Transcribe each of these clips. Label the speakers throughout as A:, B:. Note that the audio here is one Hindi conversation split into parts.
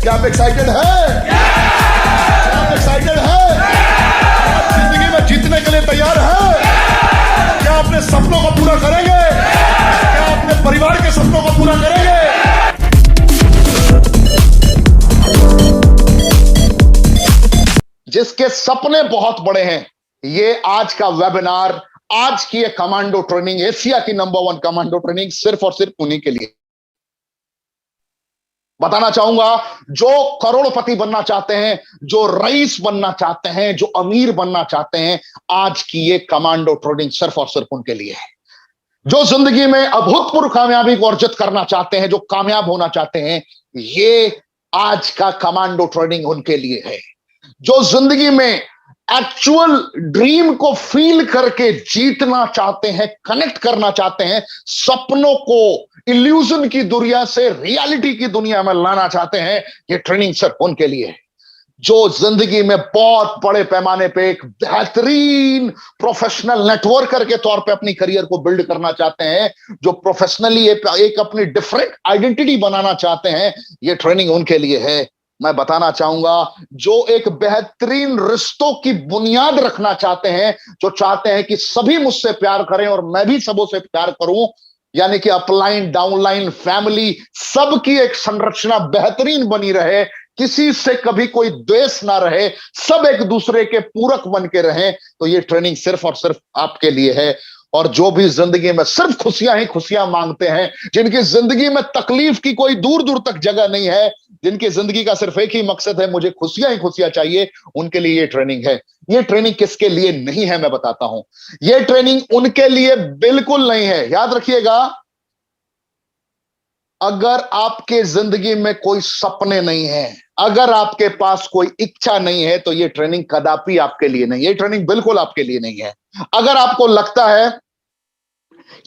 A: क्या आप एक्साइटेड है? क्या आप एक्साइटेड है? आप जिंदगी में जीतने के लिए तैयार है? क्या अपने सपनों को पूरा करेंगे? क्या अपने परिवार के सपनों को पूरा करेंगे? जिसके सपने बहुत बड़े हैं, ये आज का वेबिनार, आज की ये कमांडो ट्रेनिंग, एशिया की नंबर 1 कमांडो ट्रेनिंग सिर्फ और सिर्फ उन्हीं के लिए। बताना चाहूंगा, जो करोड़पति बनना चाहते हैं, जो रईस बनना चाहते हैं, जो अमीर बनना चाहते हैं, आज की ये कमांडो ट्रेनिंग सिर्फ और सिर्फ उनके लिए है। जो जिंदगी में अभूतपूर्व कामयाबी को अर्जित करना चाहते हैं, जो कामयाब होना चाहते हैं, ये आज का कमांडो ट्रेनिंग उनके लिए है। जो जिंदगी में एक्चुअल ड्रीम को फील करके जीतना चाहते हैं, कनेक्ट करना चाहते हैं, सपनों को इल्यूजन की दुनिया से रियलिटी की दुनिया में लाना चाहते हैं, ये ट्रेनिंग सिर्फ उनके लिए है। जो जिंदगी में बहुत बड़े पैमाने पे एक बेहतरीन प्रोफेशनल नेटवर्कर के तौर पे अपनी करियर को बिल्ड करना चाहते हैं, जो प्रोफेशनली एक अपनी डिफरेंट आइडेंटिटी बनाना चाहते हैं, ये ट्रेनिंग उनके लिए है। मैं बताना चाहूंगा, जो एक बेहतरीन रिश्तों की बुनियाद रखना चाहते हैं, जो चाहते हैं कि सभी मुझसे प्यार करें और मैं भी सबों से प्यार करूं, यानी कि अपलाइन डाउनलाइन फैमिली सबकी एक संरचना बेहतरीन बनी रहे, किसी से कभी कोई द्वेष ना रहे, सब एक दूसरे के पूरक बन के रहें, तो ये ट्रेनिंग सिर्फ और सिर्फ आपके लिए है। और जो भी जिंदगी में सिर्फ खुशियां ही खुशियां मांगते हैं, जिनकी जिंदगी में तकलीफ की कोई दूर दूर तक जगह नहीं है, जिनकी जिंदगी का सिर्फ एक ही मकसद है, मुझे खुशियां ही खुशियां चाहिए, उनके लिए ये ट्रेनिंग है। ये ट्रेनिंग किसके लिए नहीं है, मैं बताता हूं। ये ट्रेनिंग उनके लिए बिल्कुल नहीं है। याद रखिएगा, अगर आपके जिंदगी में कोई सपने नहीं है, अगर आपके पास कोई इच्छा नहीं है, तो ये ट्रेनिंग कदापि आपके लिए नहीं है। ये ट्रेनिंग बिल्कुल आपके लिए नहीं है। अगर आपको लगता है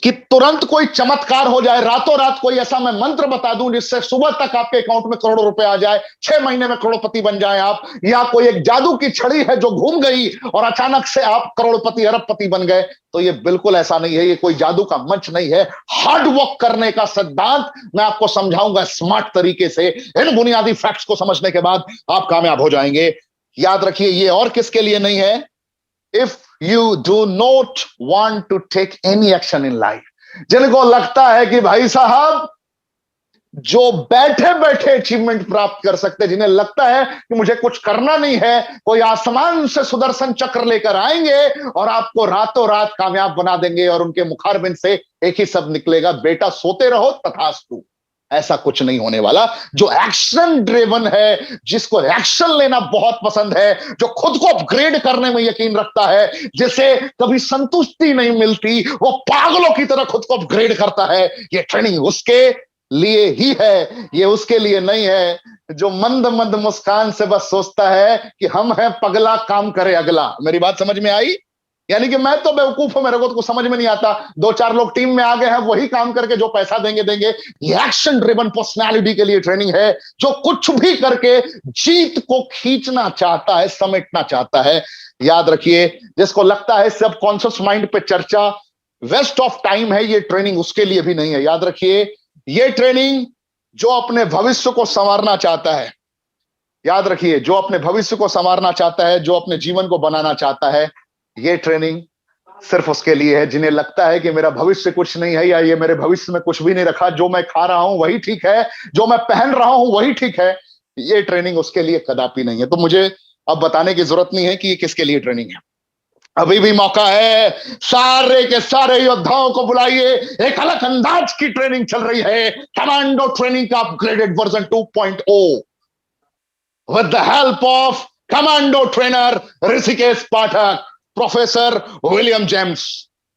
A: कि तुरंत कोई चमत्कार हो जाए, रातों रात कोई ऐसा मैं मंत्र बता दूं जिससे सुबह तक आपके अकाउंट में करोड़ों रुपए आ जाए, 6 महीने में करोड़पति बन जाए आप, या कोई एक जादू की छड़ी है जो घूम गई और अचानक से आप करोड़पति अरबपति बन गए, तो ये बिल्कुल ऐसा नहीं है। ये कोई जादू का मंच नहीं है। हार्ड वर्क करने का सिद्धांत मैं आपको समझाऊंगा स्मार्ट तरीके से। इन बुनियादी फैक्ट्स को समझने के बाद आप कामयाब हो जाएंगे। याद रखिए, ये और किसके लिए नहीं है? If you do not want to take any action in life, जिनको लगता है कि भाई साहब जो बैठे बैठे अचीवमेंट प्राप्त कर सकते, जिन्हें लगता है कि मुझे कुछ करना नहीं है, कोई आसमान से सुदर्शन चक्र लेकर आएंगे और आपको रातों रात कामयाब बना देंगे, और उनके मुखारबिंद से एक ही शब्द निकलेगा, बेटा सोते रहो तथास्तु। ऐसा कुछ नहीं होने वाला। जो एक्शन ड्रिवन है, जिसको एक्शन लेना बहुत पसंद है, जो खुद को अपग्रेड करने में यकीन रखता है, जिसे कभी संतुष्टि नहीं मिलती, वो पागलों की तरह खुद को अपग्रेड करता है, ये ट्रेनिंग उसके लिए ही है। ये उसके लिए नहीं है जो मंद मंद मुस्कान से बस सोचता है कि हम हैं पगला, काम करे अगला। मेरी बात समझ में आई? यानी कि मैं तो बेवकूफ हूं, मेरे को तो कुछ समझ में नहीं आता, 2-4 लोग टीम में आ गए हैं, वही काम करके जो पैसा देंगे देंगे। ये एक्शन ड्रिवन पर्सनालिटी के लिए ट्रेनिंग है, जो कुछ भी करके जीत को खींचना चाहता है, समेटना चाहता है। याद रखिए, जिसको लगता है सब कॉन्शियस माइंड पे चर्चा वेस्ट ऑफ टाइम है, ये ट्रेनिंग उसके लिए भी नहीं है। याद रखिए, ये ट्रेनिंग जो अपने भविष्य को संवारना चाहता है, याद रखिए, जो अपने भविष्य को संवारना चाहता है, जो अपने जीवन को बनाना चाहता है, ये ट्रेनिंग सिर्फ उसके लिए है। जिन्हें लगता है कि मेरा भविष्य कुछ नहीं है, या ये मेरे भविष्य में कुछ भी नहीं रखा, जो मैं खा रहा हूं वही ठीक है, जो मैं पहन रहा हूं वही ठीक है, ये ट्रेनिंग उसके लिए कदापि नहीं है। तो मुझे अब बताने की जरूरत नहीं है कि ये किसके लिए ट्रेनिंग है। अभी भी मौका है, सारे के सारे योद्धाओं को बुलाइए। एक अलग अंदाज की ट्रेनिंग चल रही है, कमांडो ट्रेनिंग का upgraded version 2.0 with the help of commando trainer Rishikesh Pathak, professor William James,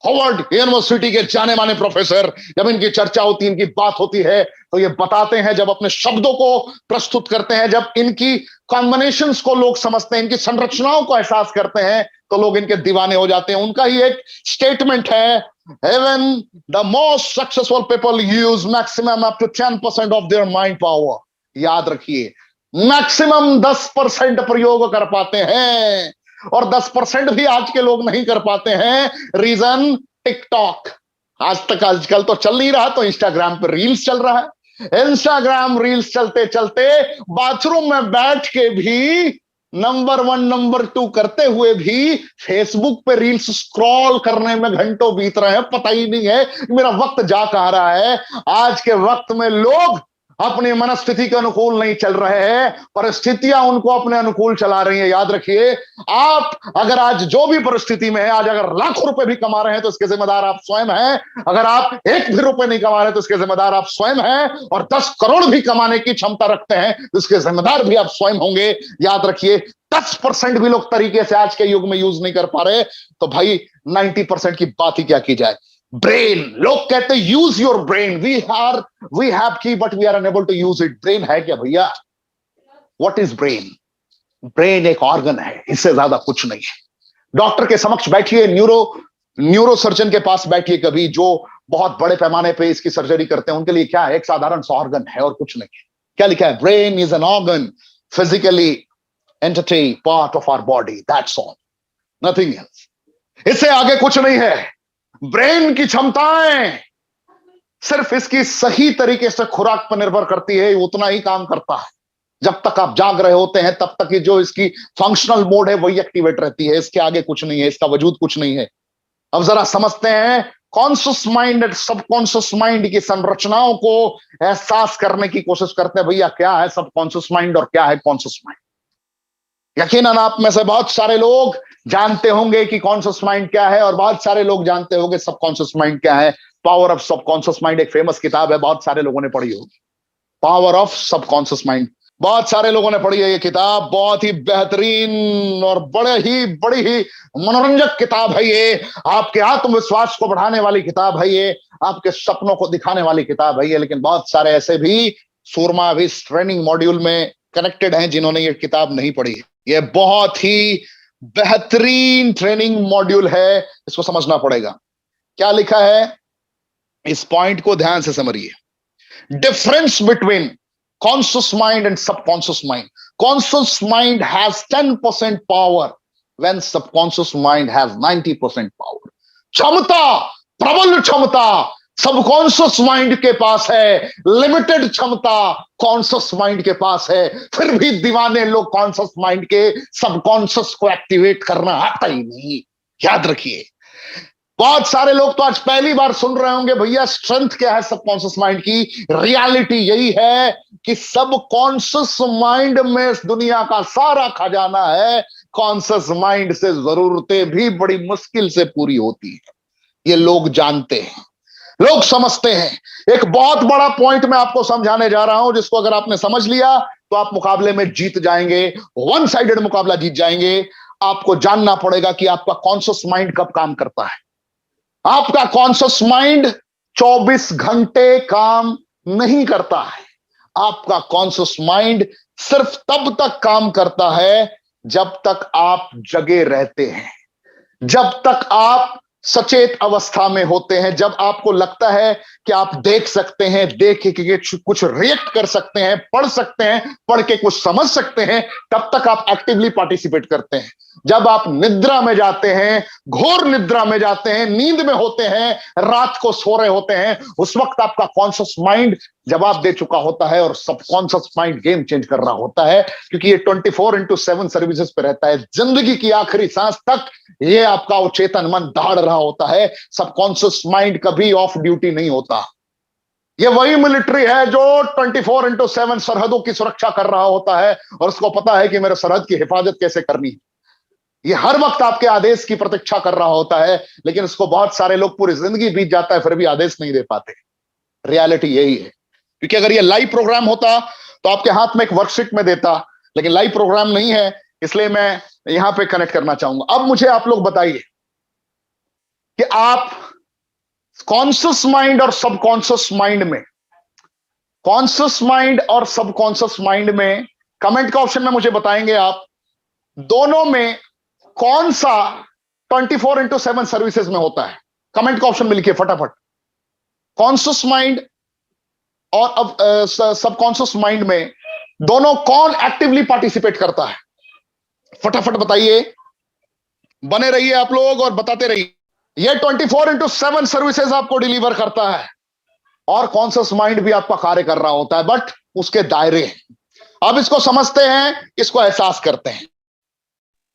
A: Harvard university के जाने माने प्रोफेसर। जब इनकी चर्चा होती है, इनकी बात होती है, तो ये बताते हैं, जब अपने शब्दों को प्रस्तुत करते हैं, जब इनकी कॉम्बिनेशंस को लोग समझते हैं, इनकी संरचनाओं को एहसास करते हैं, तो लोग इनके दीवाने हो जाते हैं। उनका ही एक स्टेटमेंट है, even the most successful people use maximum up to 10% of their mind power। याद रखिए, मैक्सिमम 10% प्रयोग कर पाते हैं, और 10% भी आज के लोग नहीं कर पाते हैं। Reason TikTok. आजकल तो चल नहीं रहा, तो इंस्टाग्राम पर रील्स चल रहा है। इंस्टाग्राम रील्स चलते चलते बाथरूम में बैठ के भी नंबर 1 नंबर 2 करते हुए भी फेसबुक पे रील्स स्क्रॉल करने में घंटों बीत रहे हैं, पता ही नहीं है मेरा वक्त जा कहां रहा है। आज के वक्त में लोग अपनी मनस्थिति के अनुकूल नहीं चल रहे हैं, परिस्थितियां उनको अपने अनुकूल चला रही हैं। याद रखिए, आप अगर आज जो भी परिस्थिति में है, आज अगर लाखों रुपए भी कमा रहे हैं तो इसके जिम्मेदार आप स्वयं हैं। अगर आप एक भी रुपए नहीं कमा रहे तो इसके जिम्मेदार आप स्वयं हैं। और 10 करोड़ भी कमाने की क्षमता रखते हैं तो इसके जिम्मेदार भी आप स्वयं होंगे। याद रखिए, 10% भी लोग तरीके से आज के युग में यूज नहीं कर पा रहे तो भाई 90% की बात ही क्या की जाए। ब्रेन, लोग कहते हैं use your brain, we have key but we are unable to use it. Brain है क्या भैया? What is brain? ब्रेन एक ऑर्गन है, इससे ज्यादा कुछ नहीं है। डॉक्टर के समक्ष बैठिए, न्यूरो सर्जन के पास बैठिए कभी, जो बहुत बड़े पैमाने पे इसकी सर्जरी करते हैं, उनके लिए क्या है? एक साधारण सा ऑर्गन है और कुछ नहीं है। क्या लिखा है? Brain is an organ, physically entity, part of our body, that's all, nothing else. इससे आगे कुछ नहीं है। ब्रेन की क्षमताएं सिर्फ इसकी सही तरीके से खुराक पर निर्भर करती है, उतना ही काम करता है। जब तक आप जाग रहे होते हैं तब तक ये जो इसकी फंक्शनल मोड है वही एक्टिवेट रहती है, इसके आगे कुछ नहीं है, इसका वजूद कुछ नहीं है। अब जरा समझते हैं कॉन्शियस माइंड और सबकॉन्शियस माइंड की संरचनाओं को एहसास करने की कोशिश करते हैं। भैया क्या है सबकॉन्शियस माइंड और क्या है कॉन्शियस माइंड? यकीनन आप में से बहुत सारे लोग जानते होंगे कि कॉन्शियस माइंड क्या है और बहुत सारे लोग जानते होंगे सबकॉन्शियस माइंड क्या है। पावर ऑफ सबकॉन्शियस माइंड एक फेमस किताब है, बहुत सारे लोगों ने पढ़ी होगी। पावर ऑफ सबकॉन्शियस माइंड बहुत सारे लोगों ने पढ़ी है। ये किताब बहुत ही बेहतरीन और बड़ी ही मनोरंजक किताब है। ये आपके आत्मविश्वास को बढ़ाने वाली किताब है, ये आपके सपनों को दिखाने वाली किताब है ये। लेकिन बहुत सारे ऐसे भी सूरमा भी इस ट्रेनिंग मॉड्यूल में कनेक्टेड हैं जिन्होंने ये किताब नहीं पढ़ी है। ये बहुत ही बेहतरीन ट्रेनिंग मॉड्यूल है, इसको समझना पड़ेगा। क्या लिखा है इस पॉइंट को ध्यान से समझिए। Difference between conscious mind and subconscious mind. Conscious mind has 10% power when subconscious mind has 90% power. क्षमता, प्रबल क्षमता सबकॉन्शियस माइंड के पास है, लिमिटेड क्षमता कॉन्शियस माइंड के पास है। फिर भी दीवाने लोग कॉन्शियस माइंड के सबकॉन्शियस को एक्टिवेट करना आता ही नहीं। याद रखिए, बहुत सारे लोग तो आज पहली बार सुन रहे होंगे भैया स्ट्रेंथ क्या है सबकॉन्शियस माइंड की। रियलिटी यही है कि सबकॉन्शियस माइंड में इस दुनिया का सारा खजाना है। कॉन्शियस माइंड से जरूरतें भी बड़ी मुश्किल से पूरी होती है। ये लोग जानते हैं, लोग समझते हैं। एक बहुत बड़ा पॉइंट मैं आपको समझाने जा रहा हूं जिसको अगर आपने समझ लिया तो आप मुकाबले में जीत जाएंगे, वन साइडेड मुकाबला जीत जाएंगे। आपको जानना पड़ेगा कि आपका कॉन्शियस माइंड कब काम करता है। आपका कॉन्शियस माइंड 24 घंटे काम नहीं करता है। आपका कॉन्शियस माइंड सिर्फ तब तक काम करता है जब तक आप जगे रहते हैं, जब तक आप सचेत अवस्था में होते हैं, जब आपको लगता है कि आप देख सकते हैं, देख के कुछ रिएक्ट कर सकते हैं, पढ़ सकते हैं, पढ़ के कुछ समझ सकते हैं, तब तक आप एक्टिवली पार्टिसिपेट करते हैं। जब आप निद्रा में जाते हैं, घोर निद्रा में जाते हैं, नींद में होते हैं, रात को सो रहे होते हैं, उस वक्त आपका कॉन्शियस माइंड जवाब दे चुका होता है और सबकॉन्शियस माइंड गेम चेंज कर रहा होता है, क्योंकि ये 24/7 सर्विसेज पे रहता है। जिंदगी की आखिरी सांस तक ये आपका अवचेतन मन दहाड़ रहा होता है। सबकॉन्शियस माइंड कभी ऑफ ड्यूटी नहीं होता। ये वही मिलिट्री है जो 24/7 सरहदों की सुरक्षा कर रहा होता है और उसको पता है कि मेरे सरहद की हिफाजत कैसे करनी है। ये हर वक्त आपके आदेश की प्रतीक्षा कर रहा होता है, लेकिन इसको बहुत सारे लोग पूरी जिंदगी बीत जाता है फिर भी आदेश नहीं दे पाते। रियलिटी यही है, क्योंकि अगर ये लाइव प्रोग्राम होता तो आपके हाथ में एक वर्कशीट में देता, लेकिन लाइव प्रोग्राम नहीं है, इसलिए मैं यहां पे कनेक्ट करना चाहूंगा। अब मुझे आप लोग बताइए कि आप कॉन्शियस माइंड और सबकॉन्शियस माइंड में, कॉन्शियस माइंड और सबकॉन्शियस माइंड में कमेंट का ऑप्शन में मुझे बताएंगे आप, दोनों में कौन सा 24/7 सर्विसेज में होता है? कमेंट का ऑप्शन में लिखिए फटाफट। कॉन्शियस माइंड और अब सबकॉन्शियस माइंड में दोनों कौन एक्टिवली पार्टिसिपेट करता है? फटाफट बताइए, बने रहिए आप लोग और बताते रहिए। ये 24/7 सर्विसेज आपको डिलीवर करता है। और कॉन्शियस माइंड भी आपका कार्य कर रहा होता है, बट उसके दायरे हैं। अब इसको समझते हैं, इसको एहसास करते हैं।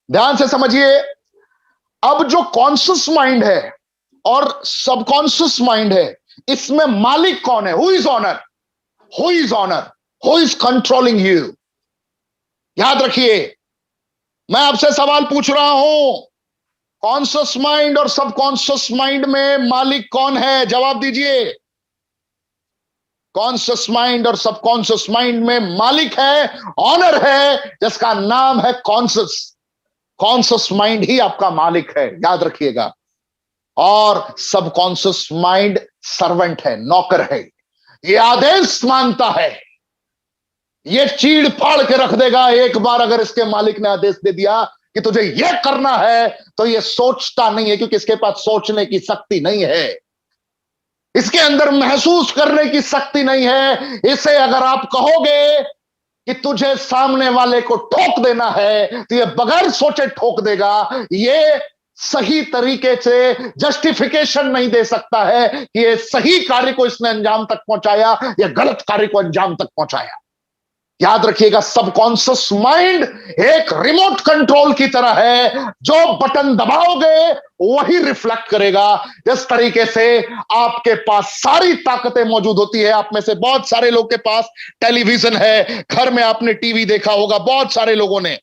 A: ध्यान से समझिए, अब जो कॉन्शियस माइंड है और सबकॉन्शियस माइंड है, इसमें मालिक कौन है? Who is owner? Who is owner? Who is controlling you? याद रखिए, मैं आपसे सवाल पूछ रहा हूं, कॉन्शियस माइंड और सबकॉन्शियस माइंड में मालिक कौन है? जवाब दीजिए। कॉन्शियस माइंड और सबकॉन्शियस माइंड में मालिक है, ऑनर है, जिसका नाम है कॉन्शियस। कॉन्शियस माइंड ही आपका मालिक है, याद रखिएगा। और सबकॉन्शियस माइंड सर्वेंट है, नौकर है। ये आदेश मानता है, ये चीड़ फाड़ के रख देगा। एक बार अगर इसके मालिक ने आदेश दे दिया कि तुझे यह करना है, तो ये सोचता नहीं है, क्योंकि इसके पास सोचने की शक्ति नहीं है, इसके अंदर महसूस करने की शक्ति नहीं है। इसे अगर आप कहोगे कि तुझे सामने वाले को ठोक देना है, तो ये बगैर सोचे ठोक देगा। ये सही तरीके से जस्टिफिकेशन नहीं दे सकता है कि ये सही कार्य को इसने अंजाम तक पहुंचाया या गलत कार्य को अंजाम तक पहुंचाया। याद रखिएगा, सबकॉन्शियस माइंड एक रिमोट कंट्रोल की तरह है, जो बटन दबाओगे वही रिफ्लेक्ट करेगा। जिस तरीके से आपके पास सारी ताकतें मौजूद होती है, आप में से बहुत सारे लोग के पास टेलीविजन है, घर में आपने टीवी देखा होगा, बहुत सारे लोगों ने,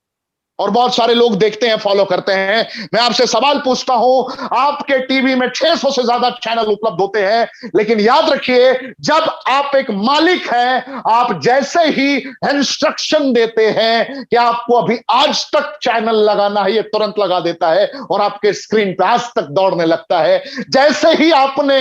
A: और बहुत सारे लोग देखते हैं, फॉलो करते हैं। मैं आपसे सवाल पूछता हूं, आपके टीवी में 600 से ज्यादा चैनल उपलब्ध होते हैं, लेकिन याद रखिए, जब आप एक मालिक हैं, आप जैसे ही इंस्ट्रक्शन देते हैं कि आपको अभी आज तक चैनल लगाना है, ये तुरंत लगा देता है और आपके स्क्रीन पे आज तक दौड़ने लगता है। जैसे ही आपने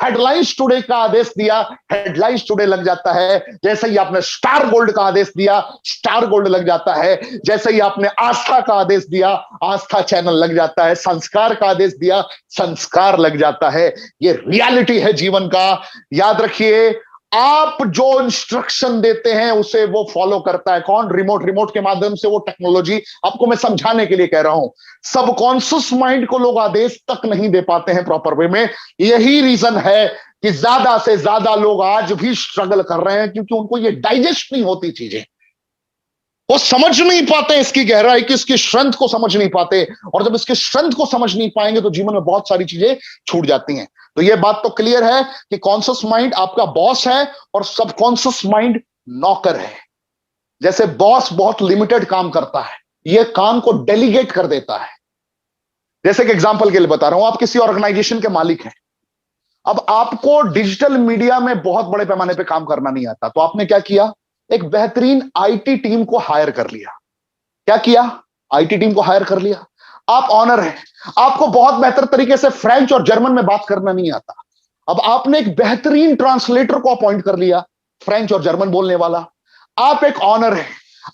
A: हेडलाइंस टुडे का आदेश दिया, हेडलाइंस टुडे लग जाता है। जैसे ही आपने स्टार गोल्ड का आदेश दिया, स्टार गोल्ड लग जाता है। जैसे ही आपने आस्था का आदेश दिया, आस्था चैनल लग जाता है। संस्कार का आदेश दिया, संस्कार लग जाता है। ये रियलिटी है जीवन का। याद रखिए, आप जो इंस्ट्रक्शन देते हैं उसे वो फॉलो करता है। कौन? रिमोट। रिमोट के माध्यम से वो टेक्नोलॉजी। आपको मैं समझाने के लिए कह रहा हूं, सबकॉन्शियस माइंड को लोग आदेश तक नहीं दे पाते हैं प्रॉपर वे में। यही रीजन है कि ज्यादा से ज्यादा लोग आज भी स्ट्रगल कर रहे हैं, क्योंकि उनको ये डाइजेस्ट नहीं होती चीजें, वो समझ नहीं पाते इसकी गहराई की, इसकी स्ट्रेंथ को समझ नहीं पाते। और जब इसकी स्ट्रेंथ को समझ नहीं पाएंगे तो जीवन में बहुत सारी चीजें छूट जाती हैं। तो ये बात तो क्लियर है कि कॉन्शियस माइंड आपका बॉस है और सबकॉन्शियस माइंड नौकर है। जैसे बॉस बहुत लिमिटेड काम करता है, ये काम को डेलीगेट कर देता है। जैसे कि एग्जांपल के लिए बता रहा हूं, आप किसी ऑर्गेनाइजेशन के मालिक हैं। अब आपको डिजिटल मीडिया में बहुत बड़े पैमाने पे काम करना नहीं आता, तो आपने क्या किया? एक बेहतरीन आईटी टीम को हायर कर लिया। क्या किया? आईटी टीम को हायर कर लिया। आप ऑनर हैं, आपको बहुत बेहतर तरीके से फ्रेंच और जर्मन में बात करना नहीं आता। अब आपने एक बेहतरीन ट्रांसलेटर को अपॉइंट कर लिया, फ्रेंच और जर्मन बोलने वाला। आप एक ऑनर हैं,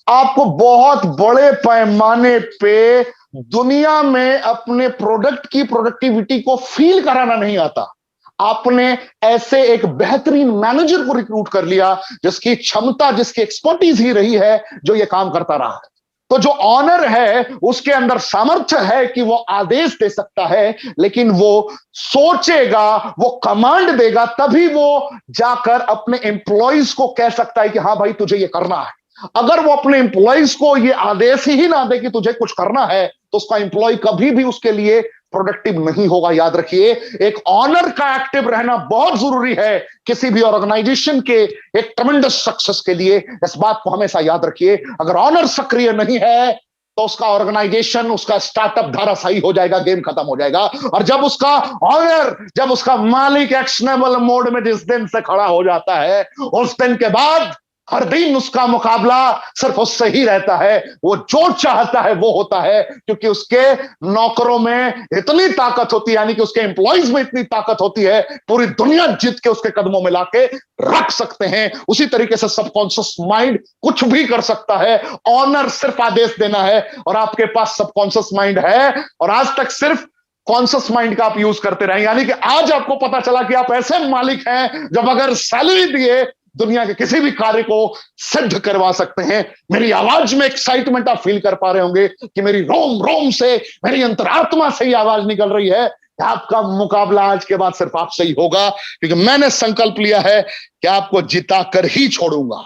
A: आपको बहुत बड़े पैमाने पे दुनिया में अपने प्रोडक्ट की प्रोडक्टिविटी को फील कराना नहीं आता। आपने ऐसे एक बेहतरीन मैनेजर को रिक्रूट कर लिया, जिसकी क्षमता, जिसकी एक्सपर्टीज ही रही है, जो ये काम करता रहा है। तो जो ऑनर है उसके अंदर सामर्थ्य है कि वो आदेश दे सकता है, लेकिन वो सोचेगा, वो कमांड देगा, तभी वो जाकर अपने एम्प्लॉइज को कह सकता है कि हाँ भाई तुझे ये करना है। अगर वो अपने एम्प्लॉइज को ये आदेश ही ना दे कि तुझे कुछ करना है, तो उसका एम्प्लॉय कभी भी उसके लिए प्रोडक्टिव नहीं होगा। याद रखिए, एक ऑनर का एक्टिव रहना बहुत जरूरी है किसी भी ऑर्गेनाइजेशन के एक ट्रेमेंडस सक्सेस के लिए। इस बात को हमेशा याद रखिए। अगर ऑनर सक्रिय नहीं है तो उसका ऑर्गेनाइजेशन, उसका स्टार्टअप धराशायी हो जाएगा, गेम खत्म हो जाएगा। और जब उसका ऑनर, जब उसका मालिक एक्शनेबल मोड में जिस दिन से खड़ा हो जाता है, उस दिन के बाद हर दिन उसका मुकाबला सिर्फ उससे ही रहता है। वो जो चाहता है वो होता है, क्योंकि उसके नौकरों में इतनी ताकत होती है, यानी कि उसके एम्प्लॉइज में इतनी ताकत होती है, पूरी दुनिया जीत के उसके कदमों में लाके रख सकते हैं। उसी तरीके से सबकॉन्शियस माइंड कुछ भी कर सकता है। ऑनर सिर्फ आदेश देना है, और आपके पास सबकॉन्शियस माइंड है, और आज तक सिर्फ कॉन्शियस माइंड का आप यूज करते रहे। यानी कि आज आपको पता चला कि आप ऐसे मालिक हैं जब अगर सैलरी दिए दुनिया के किसी भी कार्य को सिद्ध करवा सकते हैं। मेरी आवाज में एक्साइटमेंट आप फील कर पा रहे होंगे कि मेरी रोम रोम से, मेरी अंतरात्मा से ही आवाज निकल रही है आपका मुकाबला आज के बाद सिर्फ आपसे ही होगा, क्योंकि मैंने संकल्प लिया है कि आपको जिता कर ही छोड़ूंगा।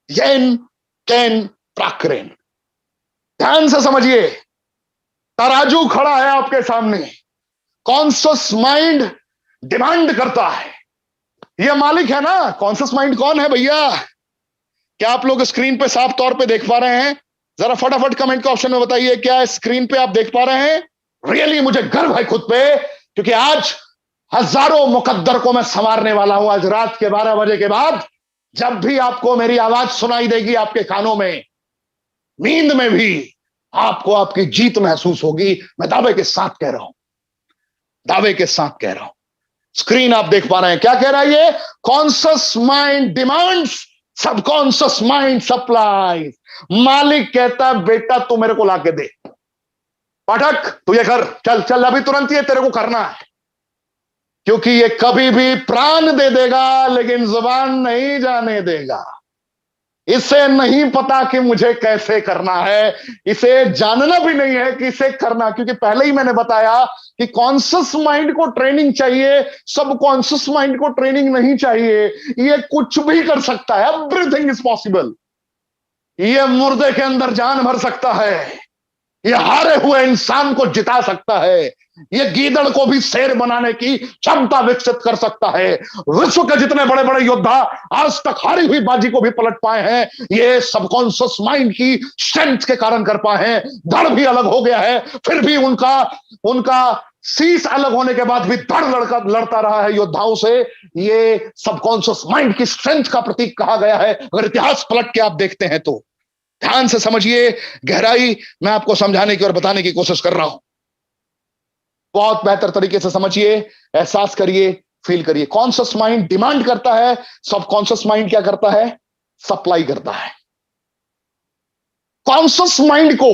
A: येन केन प्राक्रेन। ध्यान से समझिए, तराजू खड़ा है आपके सामने। कॉन्शियस माइंड डिमांड करता है, यह मालिक है ना। कॉन्शियस माइंड कौन है भैया? क्या आप लोग स्क्रीन पे साफ तौर पे देख पा रहे हैं? जरा फटाफट कमेंट के ऑप्शन में बताइए, क्या स्क्रीन पे आप देख पा रहे हैं? रियली मुझे गर्व है खुद पे, क्योंकि आज हजारों मुकद्दर को मैं संवारने वाला हूं। आज रात के 12 बजे के बाद जब भी आपको मेरी आवाज सुनाई देगी आपके कानों में, नींद में भी आपको आपकी जीत महसूस होगी। मैं दावे के साथ कह रहा हूं, दावे के साथ कह रहा हूं। स्क्रीन आप देख पा रहे हैं, क्या कह रहा है ये? Conscious mind demands, subconscious mind supplies. मालिक कहता है बेटा तू मेरे को लाके दे, पाठक तू ये कर, चल चल अभी तुरंत ये तेरे को करना है। क्योंकि ये कभी भी प्राण दे देगा लेकिन जुबान नहीं जाने देगा। इसे नहीं पता कि मुझे कैसे करना है, इसे जानना भी नहीं है कि इसे करना, क्योंकि पहले ही मैंने बताया कि कॉन्शियस माइंड को ट्रेनिंग चाहिए, सब कॉन्शियस माइंड को ट्रेनिंग नहीं चाहिए। ये कुछ भी कर सकता है, एवरीथिंग इज पॉसिबल। ये मुर्दे के अंदर जान भर सकता है, ये हारे हुए इंसान को जिता सकता है, ये गीदड़ को भी शेर बनाने की क्षमता विकसित कर सकता है। विश्व के जितने बड़े बड़े योद्धा आज तक हारी हुई बाजी को भी पलट पाए हैं, ये सबकॉन्शियस माइंड की स्ट्रेंथ के कारण कर पाए हैं। धड़ भी अलग हो गया है, फिर भी उनका उनका शीश अलग होने के बाद भी धड़ लड़ता रहा है योद्धाओं से। ये सबकॉन्शियस माइंड की स्ट्रेंथ का प्रतीक कहा गया है। अगर इतिहास पलट के आप देखते हैं तो ध्यान से समझिए, गहराई मैं आपको समझाने की और बताने की कोशिश कर रहा हूं। बहुत बेहतर तरीके से समझिए, एहसास करिए, फील करिए। कॉन्शियस माइंड डिमांड करता है, सबकॉन्शियस माइंड क्या करता है? सप्लाई करता है। कॉन्शियस माइंड को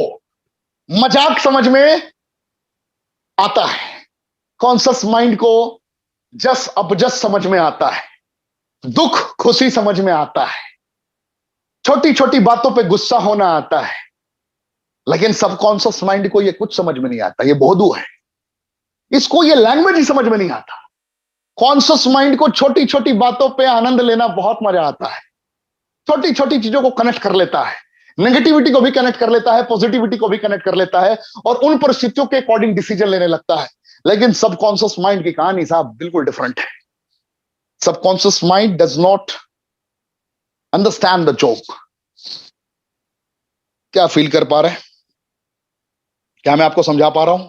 A: मजाक समझ में आता है, कॉन्शियस माइंड को जस अपजस समझ में आता है, दुख खुशी समझ में आता है, छोटी छोटी बातों पे गुस्सा होना आता है। लेकिन सबकॉन्शियस माइंड को ये कुछ समझ में नहीं आता, ये भोदू है, इसको ये लैंग्वेज ही समझ में नहीं आता। कॉन्शियस माइंड को छोटी छोटी बातों पे आनंद लेना बहुत मजा आता है, छोटी छोटी चीजों को कनेक्ट कर लेता है, नेगेटिविटी को भी कनेक्ट कर लेता है, पॉजिटिविटी को भी कनेक्ट कर लेता है और उन परिस्थितियों के अकॉर्डिंग डिसीजन लेने लगता है। लेकिन सबकॉन्शियस माइंड की कहानी साहब बिल्कुल डिफरेंट है। Subconscious mind does not understand the joke. क्या फील कर पा रहे हैं? क्या मैं आपको समझा पा रहा हूं?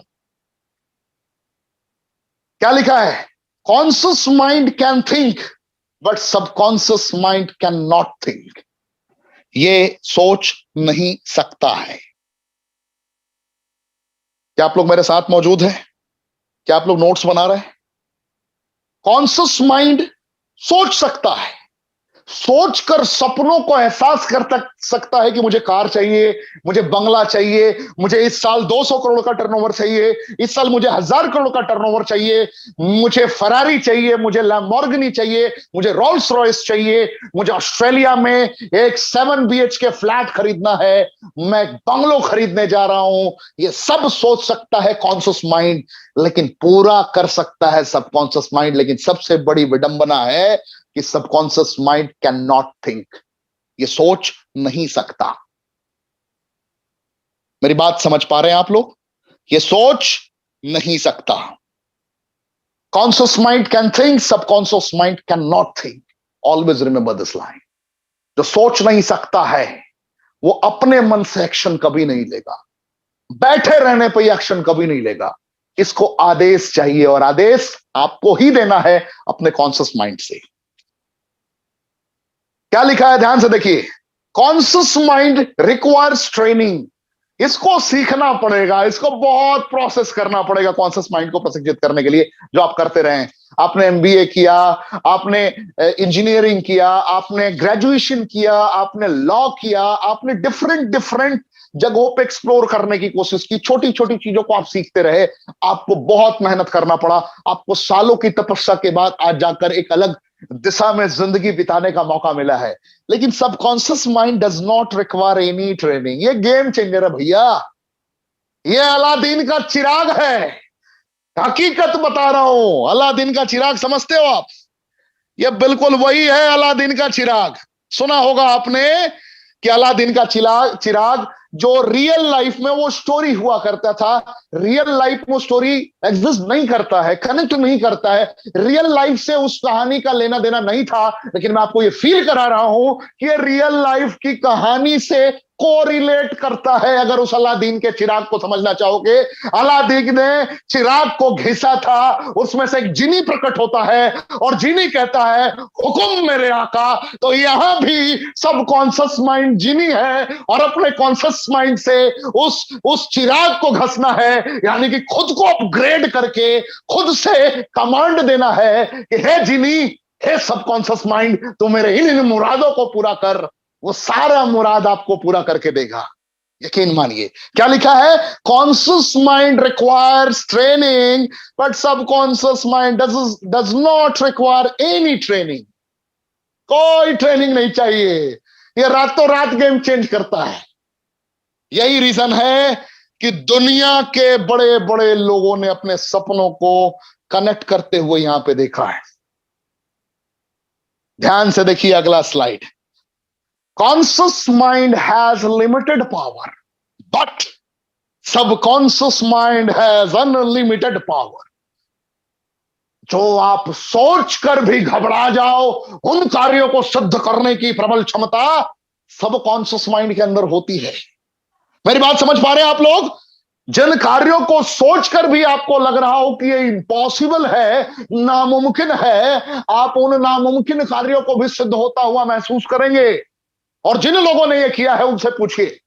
A: क्या लिखा है? Conscious mind can think but subconscious mind can not think. ये सोच नहीं सकता है। क्या आप लोग मेरे साथ मौजूद हैं? क्या आप लोग नोट्स बना रहे हैं? कॉन्शियस माइंड सोच सकता है, सोचकर सपनों को एहसास कर सकता है कि मुझे कार चाहिए, मुझे बंगला चाहिए, मुझे इस साल 200 करोड़ का टर्नओवर चाहिए, इस साल मुझे 1000 करोड़ का टर्नओवर चाहिए, मुझे फरारी चाहिए, मुझे लैम्बोर्गिनी चाहिए, मुझे रोल्स रॉयस चाहिए, मुझे ऑस्ट्रेलिया में एक 7 BHK फ्लैट खरीदना है, मैं बंगलो खरीदने जा रहा हूं। ये सब सोच सकता है कॉन्शियस माइंड, लेकिन पूरा कर सकता है सबकॉन्शियस माइंड। लेकिन सबसे बड़ी विडंबना है कि subconscious mind can not think, ये सोच नहीं सकता। मेरी बात समझ पा रहे हैं आप लोग? ये सोच नहीं सकता। Conscious mind can think, subconscious mind can not think. Always remember this line. जो सोच नहीं सकता है वो अपने मन से एक्शन कभी नहीं लेगा, बैठे रहने पर एक्शन कभी नहीं लेगा। इसको आदेश चाहिए और आदेश आपको ही देना है अपने कॉन्शियस माइंड से। क्या लिखा है? ध्यान से देखिए। Conscious mind requires training. इसको सीखना पड़ेगा, इसको बहुत प्रोसेस करना पड़ेगा कॉन्शियस माइंड को प्रशिक्षित करने के लिए, जो आप करते रहे। आपने MBA किया, आपने इंजीनियरिंग किया, आपने ग्रेजुएशन किया, आपने लॉ किया, आपने डिफरेंट डिफरेंट जगहों पे एक्सप्लोर करने की कोशिश की, छोटी छोटी चीजों को आप सीखते रहे, आपको बहुत मेहनत करना पड़ा, आपको सालों की तपस्या के बाद आज जाकर एक अलग दिशा में जिंदगी बिताने का मौका मिला है। लेकिन subconscious mind does not require any training. ये गेम चेंजर है भैया, ये अलादीन का चिराग है। हकीकत बता रहा हूं, अलादीन का चिराग समझते हो आप? ये बिल्कुल वही है अलादीन का चिराग। सुना होगा आपने कि अलादीन का चिराग चिराग जो रियल लाइफ में वो स्टोरी हुआ करता था, रियल लाइफ में स्टोरी एग्जिस्ट नहीं करता है, कनेक्ट नहीं करता है, रियल लाइफ से उस कहानी का लेना देना नहीं था। लेकिन मैं आपको ये फील करा रहा हूं कि ये रियल लाइफ की कहानी से कोरिलेट करता है। अगर उस अलादीन के चिराग को समझना चाहोगे, अलादीन ने चिराग को घिसा था, उसमें से एक जिनी प्रकट होता है और जिनी कहता है हुकुम मेरे आका। तो यहां भी सब कॉन्शियस माइंड जिनी है और अपने कॉन्शियस माइंड से उस चिराग को घसना है, यानी कि खुद को अपग्रेड करके खुद से कमांड देना है कि हे जिनी, हे सबकॉन्शियस माइंड, तू मेरे इन मुरादों को पूरा कर। वो सारा मुराद आपको पूरा करके देगा, यकीन मानिए। क्या लिखा है? Conscious mind requires training but subconscious mind does not require any training. कोई ट्रेनिंग नहीं चाहिए, ये रातों रात गेम चेंज करता है। यही रीजन है कि दुनिया के बड़े बड़े लोगों ने अपने सपनों को कनेक्ट करते हुए यहां पे देखा है। ध्यान से देखिए अगला slide. Conscious mind has limited power but subconscious mind has unlimited power. जो आप सोच कर भी घबरा जाओ, उन कार्यों को सिद्ध करने की प्रबल क्षमता सबकॉन्शियस माइंड के अंदर होती है। मेरी बात समझ पा रहे हैं आप लोग? जिन कार्यों को सोचकर भी आपको लग रहा हो कि ये इम्पॉसिबल है, नामुमकिन है, आप उन नामुमकिन कार्यों को भी सिद्ध होता हुआ महसूस करेंगे। और जिन लोगों ने ये किया है उनसे पूछिए,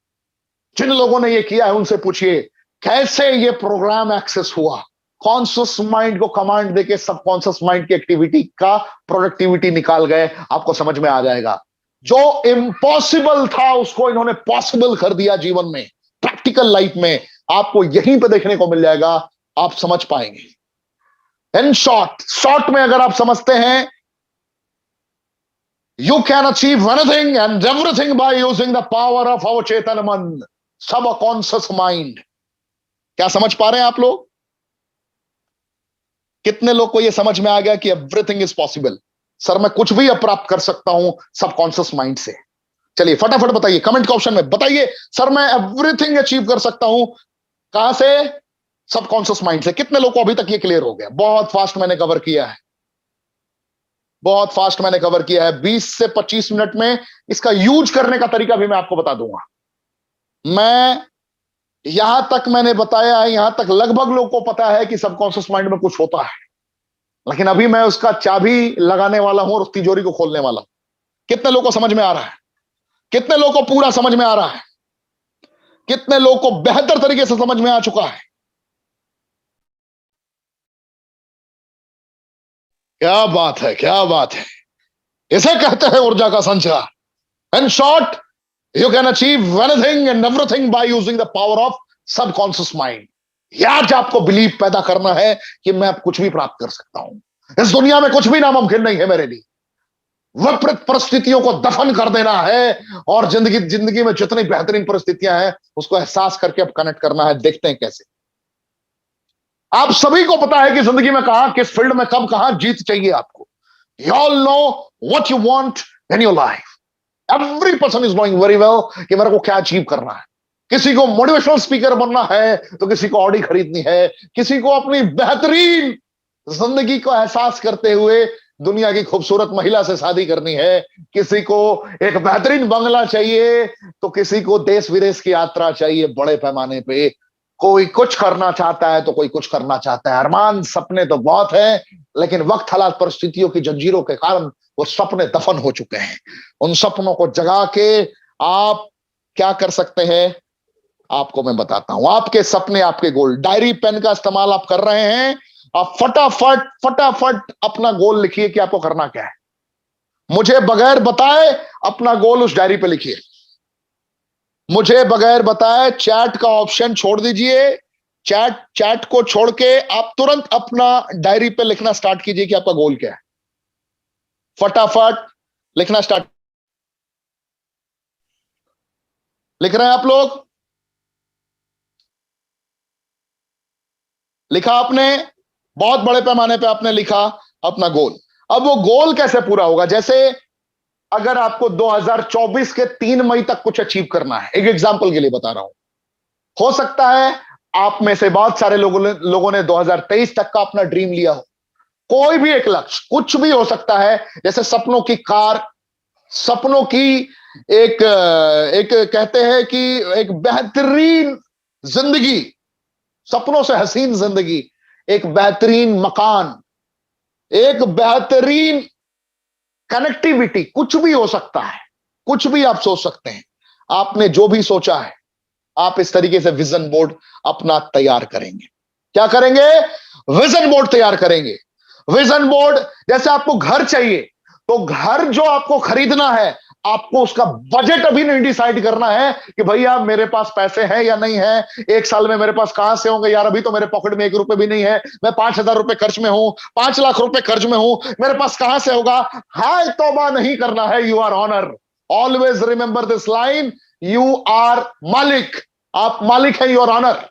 A: जिन लोगों ने ये किया है उनसे पूछिए कैसे ये प्रोग्राम एक्सेस हुआ। कॉन्शियस माइंड को कमांड देके सबकॉन्शियस माइंड की एक्टिविटी का प्रोडक्टिविटी निकाल गए। आपको समझ में आ जाएगा, जो इम्पॉसिबल था उसको इन्होंने पॉसिबल कर दिया जीवन में, प्रैक्टिकल लाइफ में। आपको यहीं पे देखने को मिल जाएगा, आप समझ पाएंगे। इन शॉर्ट में अगर आप समझते हैं, you can achieve anything and everything by using the power of our चेतन मन, सबकॉन्शियस माइंड। क्या समझ पा रहे हैं आप लोग? कितने लोग को यह समझ में आ गया कि एवरीथिंग इज पॉसिबल? सर मैं कुछ भी प्राप्त कर सकता हूं सबकॉन्शियस माइंड से। चलिए फटाफट बताइए कमेंट के ऑप्शन में, बताइए सर मैं एवरीथिंग अचीव कर सकता हूं कहां से? सबकॉन्शियस माइंड से। कितने लोग को अभी तक ये क्लियर हो गया? बहुत फास्ट मैंने कवर किया है, बहुत फास्ट मैंने कवर किया है। 20 से 25 मिनट में इसका यूज करने का तरीका भी मैं आपको बता दूंगा। मैं यहां तक मैंने बताया है, यहां तक लगभग लोग को पता है कि सबकॉन्शियस माइंड में कुछ होता है, लेकिन अभी मैं उसका चाबी लगाने वाला हूं और उस तिजोरी को खोलने वाला हूं। कितने लोग को समझ में आ रहा है? कितने लोग को पूरा समझ में आ रहा है? कितने लोग को बेहतर तरीके से समझ में आ चुका है? क्या बात है, क्या बात है। इसे कहते हैं ऊर्जा का संचार। In short, you can achieve anything and everything by using the power of subconscious mind। आज आपको बिलीव पैदा करना है कि मैं कुछ भी प्राप्त कर सकता हूं। इस दुनिया में कुछ भी नामुमकिन नहीं है मेरे लिए। विपरीत परिस्थितियों को दफन कर देना है और जिंदगी में जितनी बेहतरीन परिस्थितियां हैं उसको एहसास करके अब कनेक्ट करना है। देखते हैं कैसे। आप सभी को पता है कि जिंदगी में कहां, किस फील्ड में, कब, कहां जीत चाहिए आपको। You all know what you want in your life। Every person is knowing very well कि मेरे को क्या अचीव करना है। किसी को मोटिवेशनल स्पीकर बनना है तो किसी को ऑडी खरीदनी है, किसी को अपनी बेहतरीन जिंदगी को एहसास करते हुए दुनिया की खूबसूरत महिला से शादी करनी है, किसी को एक बेहतरीन बंगला चाहिए, तो किसी को देश विदेश की यात्रा चाहिए बड़े पैमाने पे। कोई कुछ करना चाहता है तो कोई कुछ करना चाहता है। अरमान सपने तो बहुत है, लेकिन वक्त हालात परिस्थितियों की जंजीरों के कारण वो सपने दफन हो चुके हैं। उन सपनों को जगा के आप क्या कर सकते हैं, आपको मैं बताता हूं। आपके सपने, आपके गोल, डायरी पेन का इस्तेमाल आप कर रहे हैं, आप फटाफट फटाफट अपना गोल लिखिए कि आपको करना क्या है। मुझे बगैर बताए अपना गोल उस डायरी पे लिखिए। मुझे बगैर बताए चैट का ऑप्शन छोड़ दीजिए। चैट को छोड़ के आप तुरंत अपना डायरी पे लिखना स्टार्ट कीजिए कि आपका गोल क्या है। फटाफट लिखना स्टार्ट। लिख रहे हैं आप लोग? लिखा आपने? बहुत बड़े पैमाने पे आपने लिखा अपना गोल। अब वो गोल कैसे पूरा होगा? जैसे अगर आपको 2024 के 3 मई तक कुछ अचीव करना है, एक एग्जांपल के लिए बता रहा हूं, हो सकता है आप में से बहुत सारे लोगों ने 2023 तक का अपना ड्रीम लिया हो। कोई भी एक लक्ष्य, कुछ भी हो सकता है, जैसे सपनों की कार, सपनों की एक एक कहते हैं कि एक बेहतरीन जिंदगी, सपनों से हसीन जिंदगी, एक बेहतरीन मकान, एक बेहतरीन कनेक्टिविटी, कुछ भी हो सकता है, कुछ भी आप सोच सकते हैं। आपने जो भी सोचा है, आप इस तरीके से विजन बोर्ड अपना तैयार करेंगे। क्या करेंगे? विजन बोर्ड तैयार करेंगे। विजन बोर्ड, जैसे आपको घर चाहिए, तो घर जो आपको खरीदना है, आपको उसका बजट अभी नहीं डिसाइड करना है कि भैया मेरे पास पैसे हैं या नहीं है, एक साल में मेरे पास कहां से होंगे, यार अभी तो मेरे पॉकेट में 1 रुपए भी नहीं है, मैं 5,000 रुपए खर्च में हूं, 5 लाख रुपए खर्च में हूं, मेरे पास कहां से होगा। हाय तौबा नहीं करना है। You are owner. Always remember this line, you are मालिक, आप मालिक हैं, यू आर ऑनर।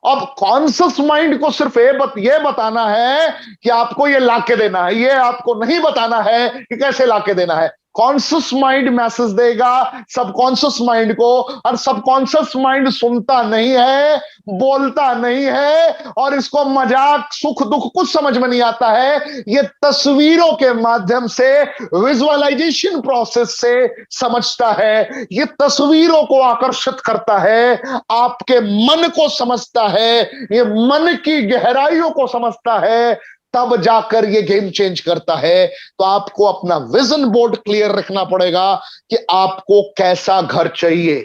A: अब कॉन्शियस माइंड को सिर्फ ये बताना है कि आपको ये लाके देना है, ये आपको नहीं बताना है कि कैसे लाके देना है। कॉन्शियस माइंड मैसेज देगा सबकॉन्शियस माइंड को, और सबकॉन्शियस माइंड सुनता नहीं है, बोलता नहीं है, और इसको मजाक सुख दुख कुछ समझ में नहीं आता है। ये तस्वीरों के माध्यम से, विजुअलाइजेशन प्रोसेस से समझता है, ये तस्वीरों को आकर्षित करता है, आपके मन को समझता है, ये मन की गहराइयों को समझता है, तब जाकर ये गेम चेंज करता है। तो आपको अपना विजन बोर्ड क्लियर रखना पड़ेगा कि आपको कैसा घर चाहिए,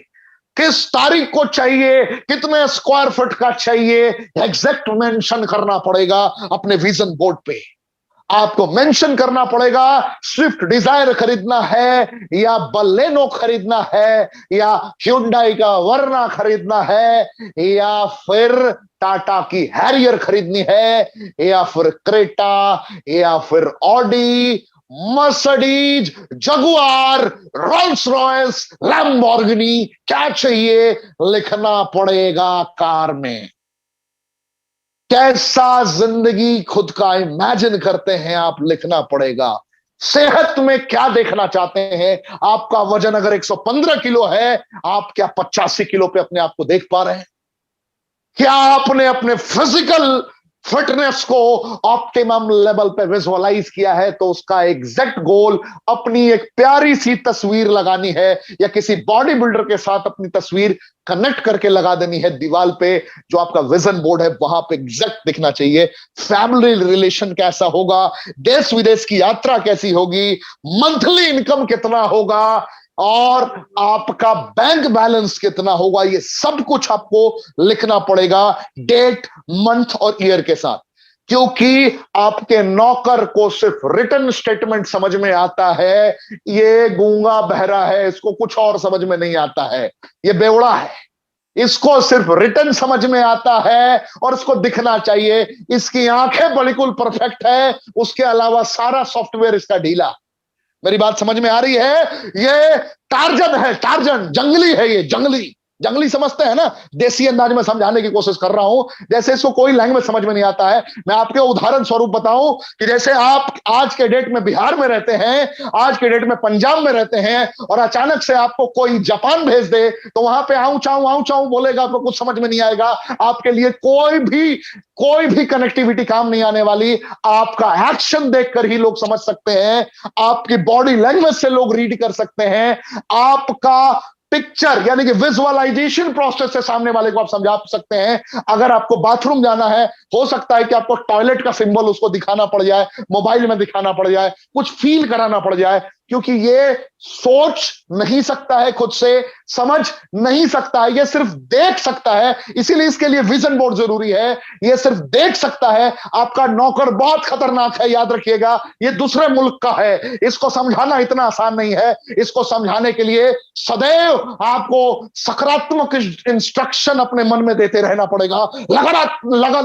A: किस तारीख को चाहिए, कितने स्क्वायर फुट का चाहिए, एग्जैक्ट मेंशन करना पड़ेगा अपने विजन बोर्ड पे। आपको मेंशन करना पड़ेगा स्विफ्ट डिजायर खरीदना है, या बलेनो खरीदना है, या hyundai का वर्ना खरीदना है, या फिर टाटा की हैरियर खरीदनी है, या फिर क्रेटा, या फिर Audi, Mercedes, Jaguar, Rolls Royce, Lamborghini, क्या चाहिए लिखना पड़ेगा कार में। कैसा जिंदगी खुद का इमेजिन करते हैं आप, लिखना पड़ेगा। सेहत में क्या देखना चाहते हैं? आपका वजन अगर 115 किलो है, आप क्या 85 किलो पे अपने आप को देख पा रहे हैं? क्या आपने अपने फिजिकल फिटनेस को ऑप्टिमम लेवल पे विजुअलाइज किया है? तो उसका एग्जैक्ट गोल अपनी एक प्यारी सी तस्वीर लगानी है, या किसी बॉडी बिल्डर के साथ अपनी तस्वीर कनेक्ट करके लगा देनी है दीवार पे। जो आपका विजन बोर्ड है वहां पे एग्जैक्ट दिखना चाहिए। फैमिली रिलेशन कैसा होगा, देश विदेश की यात्रा कैसी होगी, मंथली इनकम कितना होगा, और आपका बैंक बैलेंस कितना होगा, ये सब कुछ आपको लिखना पड़ेगा डेट, मंथ और ईयर के साथ। क्योंकि आपके नौकर को सिर्फ रिटन स्टेटमेंट समझ में आता है, ये गूंगा बहरा है, इसको कुछ और समझ में नहीं आता है, ये बेवड़ा है, इसको सिर्फ रिटन समझ में आता है और इसको दिखना चाहिए। इसकी आंखें बिल्कुल परफेक्ट है, उसके अलावा सारा सॉफ्टवेयर इसका ढीला। मेरी बात समझ में आ रही है? ये टार्जन है, टार्जन, जंगली है, ये जंगली। जंगली समझते हैं ना, देसी अंदाज में समझाने की कोशिश कर रहा हूं, जैसे इसको कोई लैंग्वेज समझ में नहीं आता है। मैं आपके उदाहरण स्वरूप बताऊं कि जैसे आप आज के डेट में बिहार में रहते हैं, आज के डेट में पंजाब में रहते हैं, और अचानक से आपको कोई जापान भेज दे, तो वहां पे आऊं चाऊं बोलेगा, आपको कुछ समझ में नहीं आएगा। आपके लिए कोई भी कनेक्टिविटी काम नहीं आने वाली। आपका एक्शन देखकर ही लोग समझ सकते हैं, आपकी बॉडी लैंग्वेज से लोग रीड कर सकते हैं, आपका पिक्चर यानी कि विजुअलाइजेशन प्रोसेस से सामने वाले को आप समझा सकते हैं। अगर आपको बाथरूम जाना है, हो सकता है कि आपको टॉयलेट का सिंबल उसको दिखाना पड़ जाए, मोबाइल में दिखाना पड़ जाए, कुछ फील कराना पड़ जाए, क्योंकि ये सोच नहीं सकता है, खुद से समझ नहीं सकता है, ये सिर्फ देख सकता है। इसीलिए इसके लिए विजन बोर्ड जरूरी है। ये सिर्फ देख सकता है। आपका नौकर बहुत खतरनाक है, याद रखिएगा, ये दूसरे मुल्क का है, इसको समझाना इतना आसान नहीं है। इसको समझाने के लिए सदैव आपको सकारात्मक इंस्ट्रक्शन अपने मन में देते रहना पड़ेगा।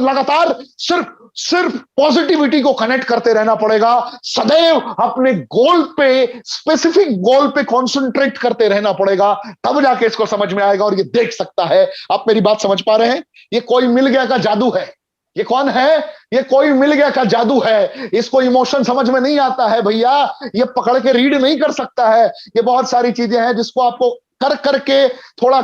A: लगातार सिर्फ पॉजिटिविटी को कनेक्ट करते रहना पड़ेगा। सदैव अपने गोल पे, स्पेसिफिक गोल पे कॉन्सेंट्रेट करते रहना पड़ेगा, तब जाके इसको समझ में आएगा और ये देख सकता है। आप मेरी बात समझ पा रहे हैं? ये कोई मिल गया का जादू है, ये कौन है? ये कोई मिल गया का जादू है। इसको इमोशन समझ में नहीं आता है भैया, ये पकड़ के रीड नहीं कर सकता है। ये बहुत सारी चीजें हैं जिसको आपको कर करके थोड़ा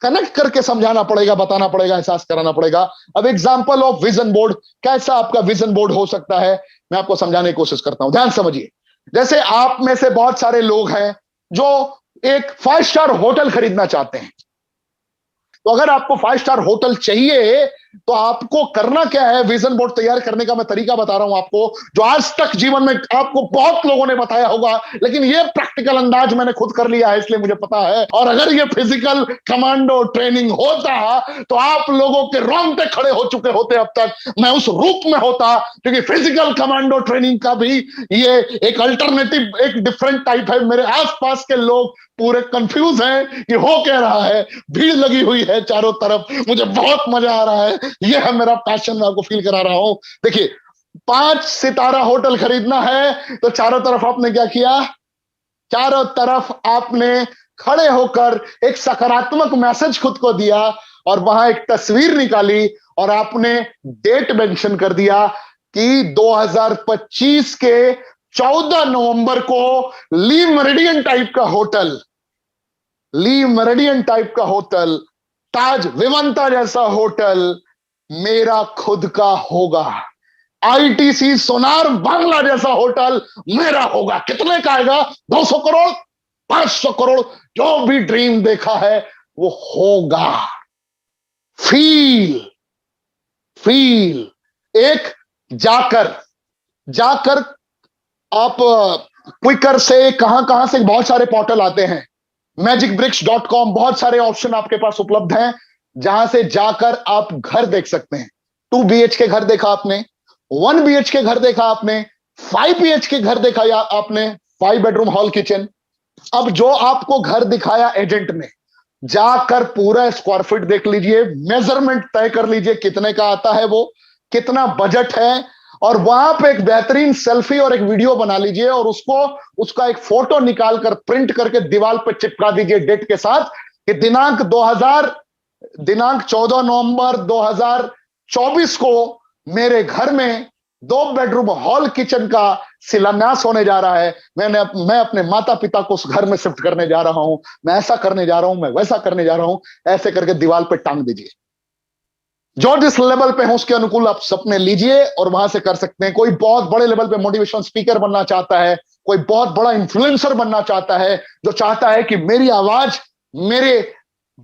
A: कनेक्ट करके समझाना पड़ेगा, बताना पड़ेगा, एहसास कराना पड़ेगा। अब एग्जांपल ऑफ विजन बोर्ड, कैसा आपका विजन बोर्ड हो सकता है, मैं आपको समझाने की कोशिश करता हूं, ध्यान समझिए। जैसे आप में से बहुत सारे लोग हैं जो एक 5 स्टार होटल खरीदना चाहते हैं। तो अगर आपको 5 स्टार होटल चाहिए तो आपको करना क्या है, विजन बोर्ड तैयार करने का मैं तरीका बता रहा हूं आपको, जो आज तक जीवन में आपको बहुत लोगों ने बताया होगा, लेकिन ये प्रैक्टिकल अंदाज मैंने खुद कर लिया है, इसलिए मुझे पता है। और अगर ये फिजिकल कमांडो ट्रेनिंग होता तो आप लोगों के रोंगटे खड़े हो चुके होते अब तक, मैं उस रूप में होता। क्योंकि फिजिकल कमांडो ट्रेनिंग का भी ये एक अल्टरनेटिव, एक डिफरेंट टाइप है। मेरे आसपास के लोग पूरे कंफ्यूज हैं कि हो क्या रहा है, भीड़ लगी हुई है चारों तरफ, मुझे बहुत मजा आ रहा है, ये है मेरा पैशन, मैं आपको फील करा रहा हूं। देखिए, 5 सितारा होटल खरीदना है तो चारों तरफ आपने क्या किया, चारों तरफ आपने खड़े होकर एक सकारात्मक मैसेज खुद को दिया और वहां एक तस्वीर निकाली और आपने डेट मेंशन कर दिया कि 2025 के 14 नवंबर को ली मेरिडियन टाइप का होटल, ली मेरिडियन टाइप का होटल, ताज विवंता जैसा होटल मेरा खुद का होगा। आईटीसी सोनार बांग्ला जैसा होटल मेरा होगा। कितने का आएगा? 200 करोड़, 500 करोड़, जो भी ड्रीम देखा है वो होगा। Feel, feel. एक जाकर जाकर आप क्विकर से, कहां से बहुत सारे पोर्टल आते हैं, magicbricks.com, बहुत सारे ऑप्शन आपके पास उपलब्ध हैं जहां से जाकर आप घर देख सकते हैं। 2 BHK घर देखा आपने, 1 BHK घर देखा आपने, 5 BHK घर देखा या आपने, 5 बेडरूम हॉल किचन। अब जो आपको घर दिखाया एजेंट ने, जाकर पूरा स्क्वायर फीट देख लीजिए, मेजरमेंट तय कर लीजिए कितने का आता है वो, कितना बजट है, और वहां पे एक बेहतरीन सेल्फी और एक वीडियो बना लीजिए और उसका एक फोटो निकालकर प्रिंट करके दीवार पे चिपका दीजिए डेट के साथ कि दिनांक 14 नवंबर 2024 को मेरे घर में 2 बेडरूम हॉल किचन का शिलान्यास होने जा रहा है। मैं अपने माता पिता को उस घर में शिफ्ट करने जा रहा हूं, मैं ऐसा करने जा रहा हूं, मैं वैसा करने जा रहा हूं। ऐसे करके दीवार पे टांग दीजिए। जो जिस लेवल पे हो उसके अनुकूल आप सपने लीजिए और वहां से कर सकते हैं। कोई बहुत बड़े लेवल पे मोटिवेशनल स्पीकर बनना चाहता है, कोई बहुत बड़ा इन्फ्लुएंसर बनना चाहता है, जो चाहता है कि मेरी आवाज, मेरे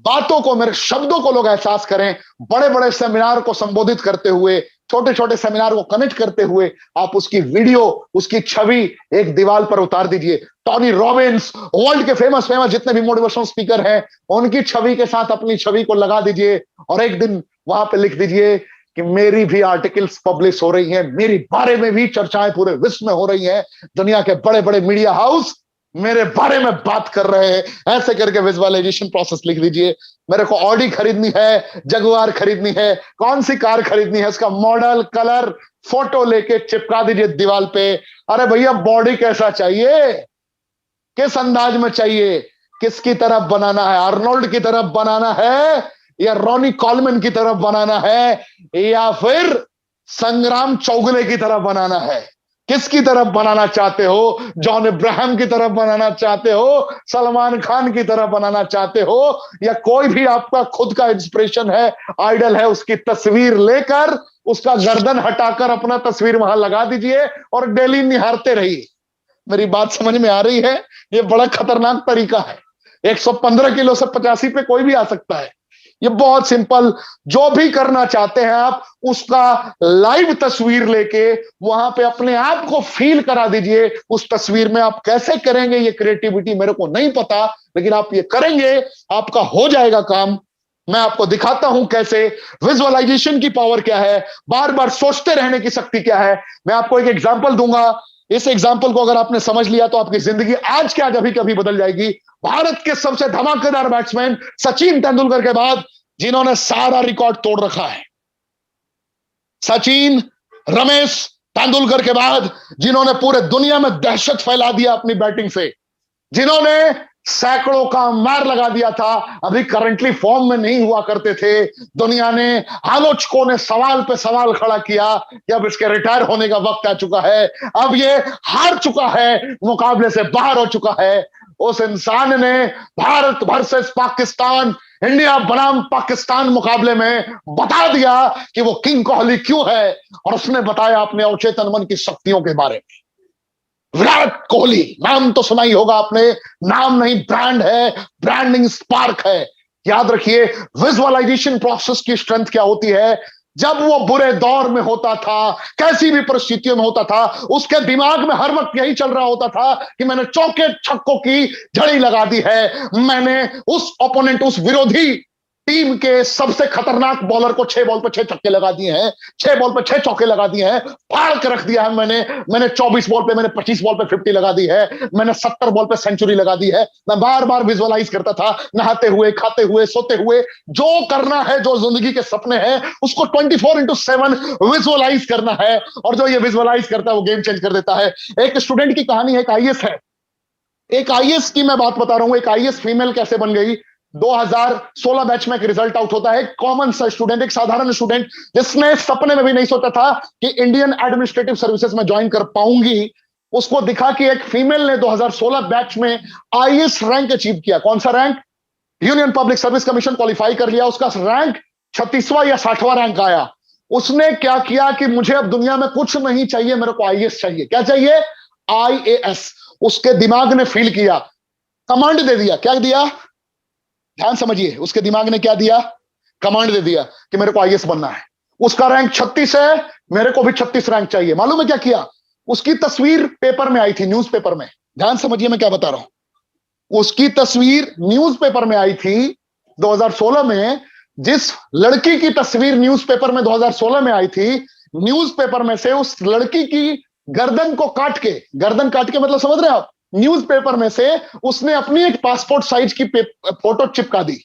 A: बातों को, मेरे शब्दों को लोग एहसास करें। बड़े बड़े सेमिनार को संबोधित करते हुए, छोटे छोटे सेमिनार को कनेक्ट करते हुए आप उसकी वीडियो, उसकी छवि एक दीवार पर उतार दीजिए। टॉनी रॉबिन्स, वर्ल्ड के फेमस जितने भी मोटिवेशनल स्पीकर हैं, उनकी छवि के साथ अपनी छवि को लगा दीजिए और एक दिन वहां पे लिख दीजिए कि मेरी भी आर्टिकल्स पब्लिश हो रही हैं, मेरे बारे में भी चर्चाएं पूरे विश्व में हो रही हैं, दुनिया के बड़े बड़े मीडिया हाउस मेरे बारे में बात कर रहे हैं। ऐसे करके विजुअलाइजेशन प्रोसेस लिख दीजिए। मेरे को ऑडी खरीदनी है, जगुआर खरीदनी है, कौन सी कार खरीदनी है, उसका मॉडल, कलर, फोटो लेके चिपका दीजिए दीवार पे। अरे भैया, बॉडी कैसा चाहिए, किस अंदाज में चाहिए, किसकी तरफ बनाना है, आर्नोल्ड की तरफ बनाना है या रॉनी कॉलमैन की तरफ बनाना है या फिर संग्राम चौगुले की तरफ बनाना है? किसकी तरफ बनाना चाहते हो? जॉन इब्राहिम की तरफ बनाना चाहते हो, सलमान खान की तरफ बनाना चाहते हो, या कोई भी आपका खुद का इंस्पिरेशन है, आइडल है, उसकी तस्वीर लेकर उसका गर्दन हटाकर अपना तस्वीर वहां लगा दीजिए और डेली निहारते रहिए। मेरी बात समझ में आ रही है? ये बड़ा खतरनाक तरीका है। 115 किलो से 85 पे कोई भी आ सकता है। ये बहुत सिंपल, जो भी करना चाहते हैं आप उसका लाइव तस्वीर लेके वहां पे अपने आप को फील करा दीजिए। उस तस्वीर में आप कैसे करेंगे ये क्रिएटिविटी मेरे को नहीं पता, लेकिन आप ये करेंगे, आपका हो जाएगा काम। मैं आपको दिखाता हूं कैसे। विजुअलाइजेशन की पावर क्या है, बार बार सोचते रहने की शक्ति क्या है। मैं आपको एक एग्जांपल दूंगा। इस एग्जांपल को अगर आपने समझ लिया तो आपकी जिंदगी आज के आज अभी कभी बदल जाएगी। भारत के सबसे धमाकेदार बैट्समैन सचिन तेंदुलकर के बाद जिन्होंने सारा रिकॉर्ड तोड़ रखा है, सचिन, रमेश तेंदुलकर के बाद जिन्होंने पूरे दुनिया में दहशत फैला दिया अपनी बैटिंग से, जिन्होंने सैकड़ों का मार लगा दिया था, अभी करंटली फॉर्म में नहीं हुआ करते थे। दुनिया ने, आलोचकों ने सवाल पे सवाल खड़ा किया कि अब इसके रिटायर होने का वक्त आ चुका है, अब ये हार चुका है, मुकाबले से बाहर हो चुका है। उस इंसान ने भारत वर्सेस पाकिस्तान, इंडिया बनाम पाकिस्तान मुकाबले में बता दिया कि वो किंग कोहली क्यों है, और उसने बताया अपने अवचेतन मन की शक्तियों के बारे में। विराट कोहली नाम तो सुना ही होगा आपने, नाम नहीं ब्रांड है, ब्रांडिंग स्पार्क है। याद रखिए विजुअलाइजेशन प्रोसेस की स्ट्रेंथ क्या होती है। जब वो बुरे दौर में होता था, कैसी भी परिस्थितियों में होता था, उसके दिमाग में हर वक्त यही चल रहा होता था कि मैंने चौके छक्कों की झड़ी लगा दी है, मैंने उस ओपोनेंट, उस विरोधी टीम के सबसे खतरनाक बॉलर को 6 बॉल पे 6 छक्के लगा दिए हैं, 6 बॉल पे 6 चौके लगा दिए हैं, फाड़ के रख दिया है मैंने 24 बॉल पे, मैंने 25 बॉल पे 50 लगा दी है, मैंने 70 बॉल पे सेंचुरी लगा दी है। मैं बार बार विजुअलाइज करता था, नहाते हुए, खाते हुए, सोते हुए, जो करना है, जो जिंदगी के सपने हैं, उसको 24/7 विजुअलाइज करना है, और जो ये विजुअलाइज करता है वो गेम चेंज कर देता है। एक स्टूडेंट की कहानी है, एक आईएएस है, एक आईएएस की मैं बात बता रहा हूं। एक आईएएस फीमेल कैसे बन गई। 2016 बैच में एक रिजल्ट आउट होता है, कॉमन सा स्टूडेंट, एक साधारण स्टूडेंट जिसने सपने में भी नहीं सोचा था कि इंडियन एडमिनिस्ट्रेटिव सर्विसेज में ज्वाइन कर पाऊंगी, उसको दिखा कि एक फीमेल ने 2016 बैच में आईएएस रैंक अचीव किया। कौन सा rank? Union public service commission qualify कर लिया, उसका रैंक 36वां या 60वां रैंक आया। उसने क्या किया कि मुझे अब दुनिया में कुछ नहीं चाहिए, मेरे को आईएएस चाहिए। क्या चाहिए? आईएएस। उसके दिमाग ने फील किया, कमांड दे दिया। क्या दिया? ध्यान समझिए, उसके दिमाग ने क्या दिया? कमांड दे दिया कि मेरे को आईएएस बनना है। उसका रैंक 36 है, मेरे को भी 36 रैंक चाहिए। मालूम है क्या किया? उसकी तस्वीर पेपर में आई थी, न्यूज़पेपर में। ध्यान समझिए मैं क्या बता रहा हूं। उसकी तस्वीर न्यूज़पेपर में आई थी 2016 में। जिस लड़की की तस्वीर न्यूज़पेपर में 2016 में आई थी, न्यूज़पेपर में से उस लड़की की गर्दन को काट के, गर्दन काट के मतलब समझ रहे हैं आप, न्यूज़पेपर में से उसने अपनी एक पासपोर्ट साइज की फोटो चिपका दी,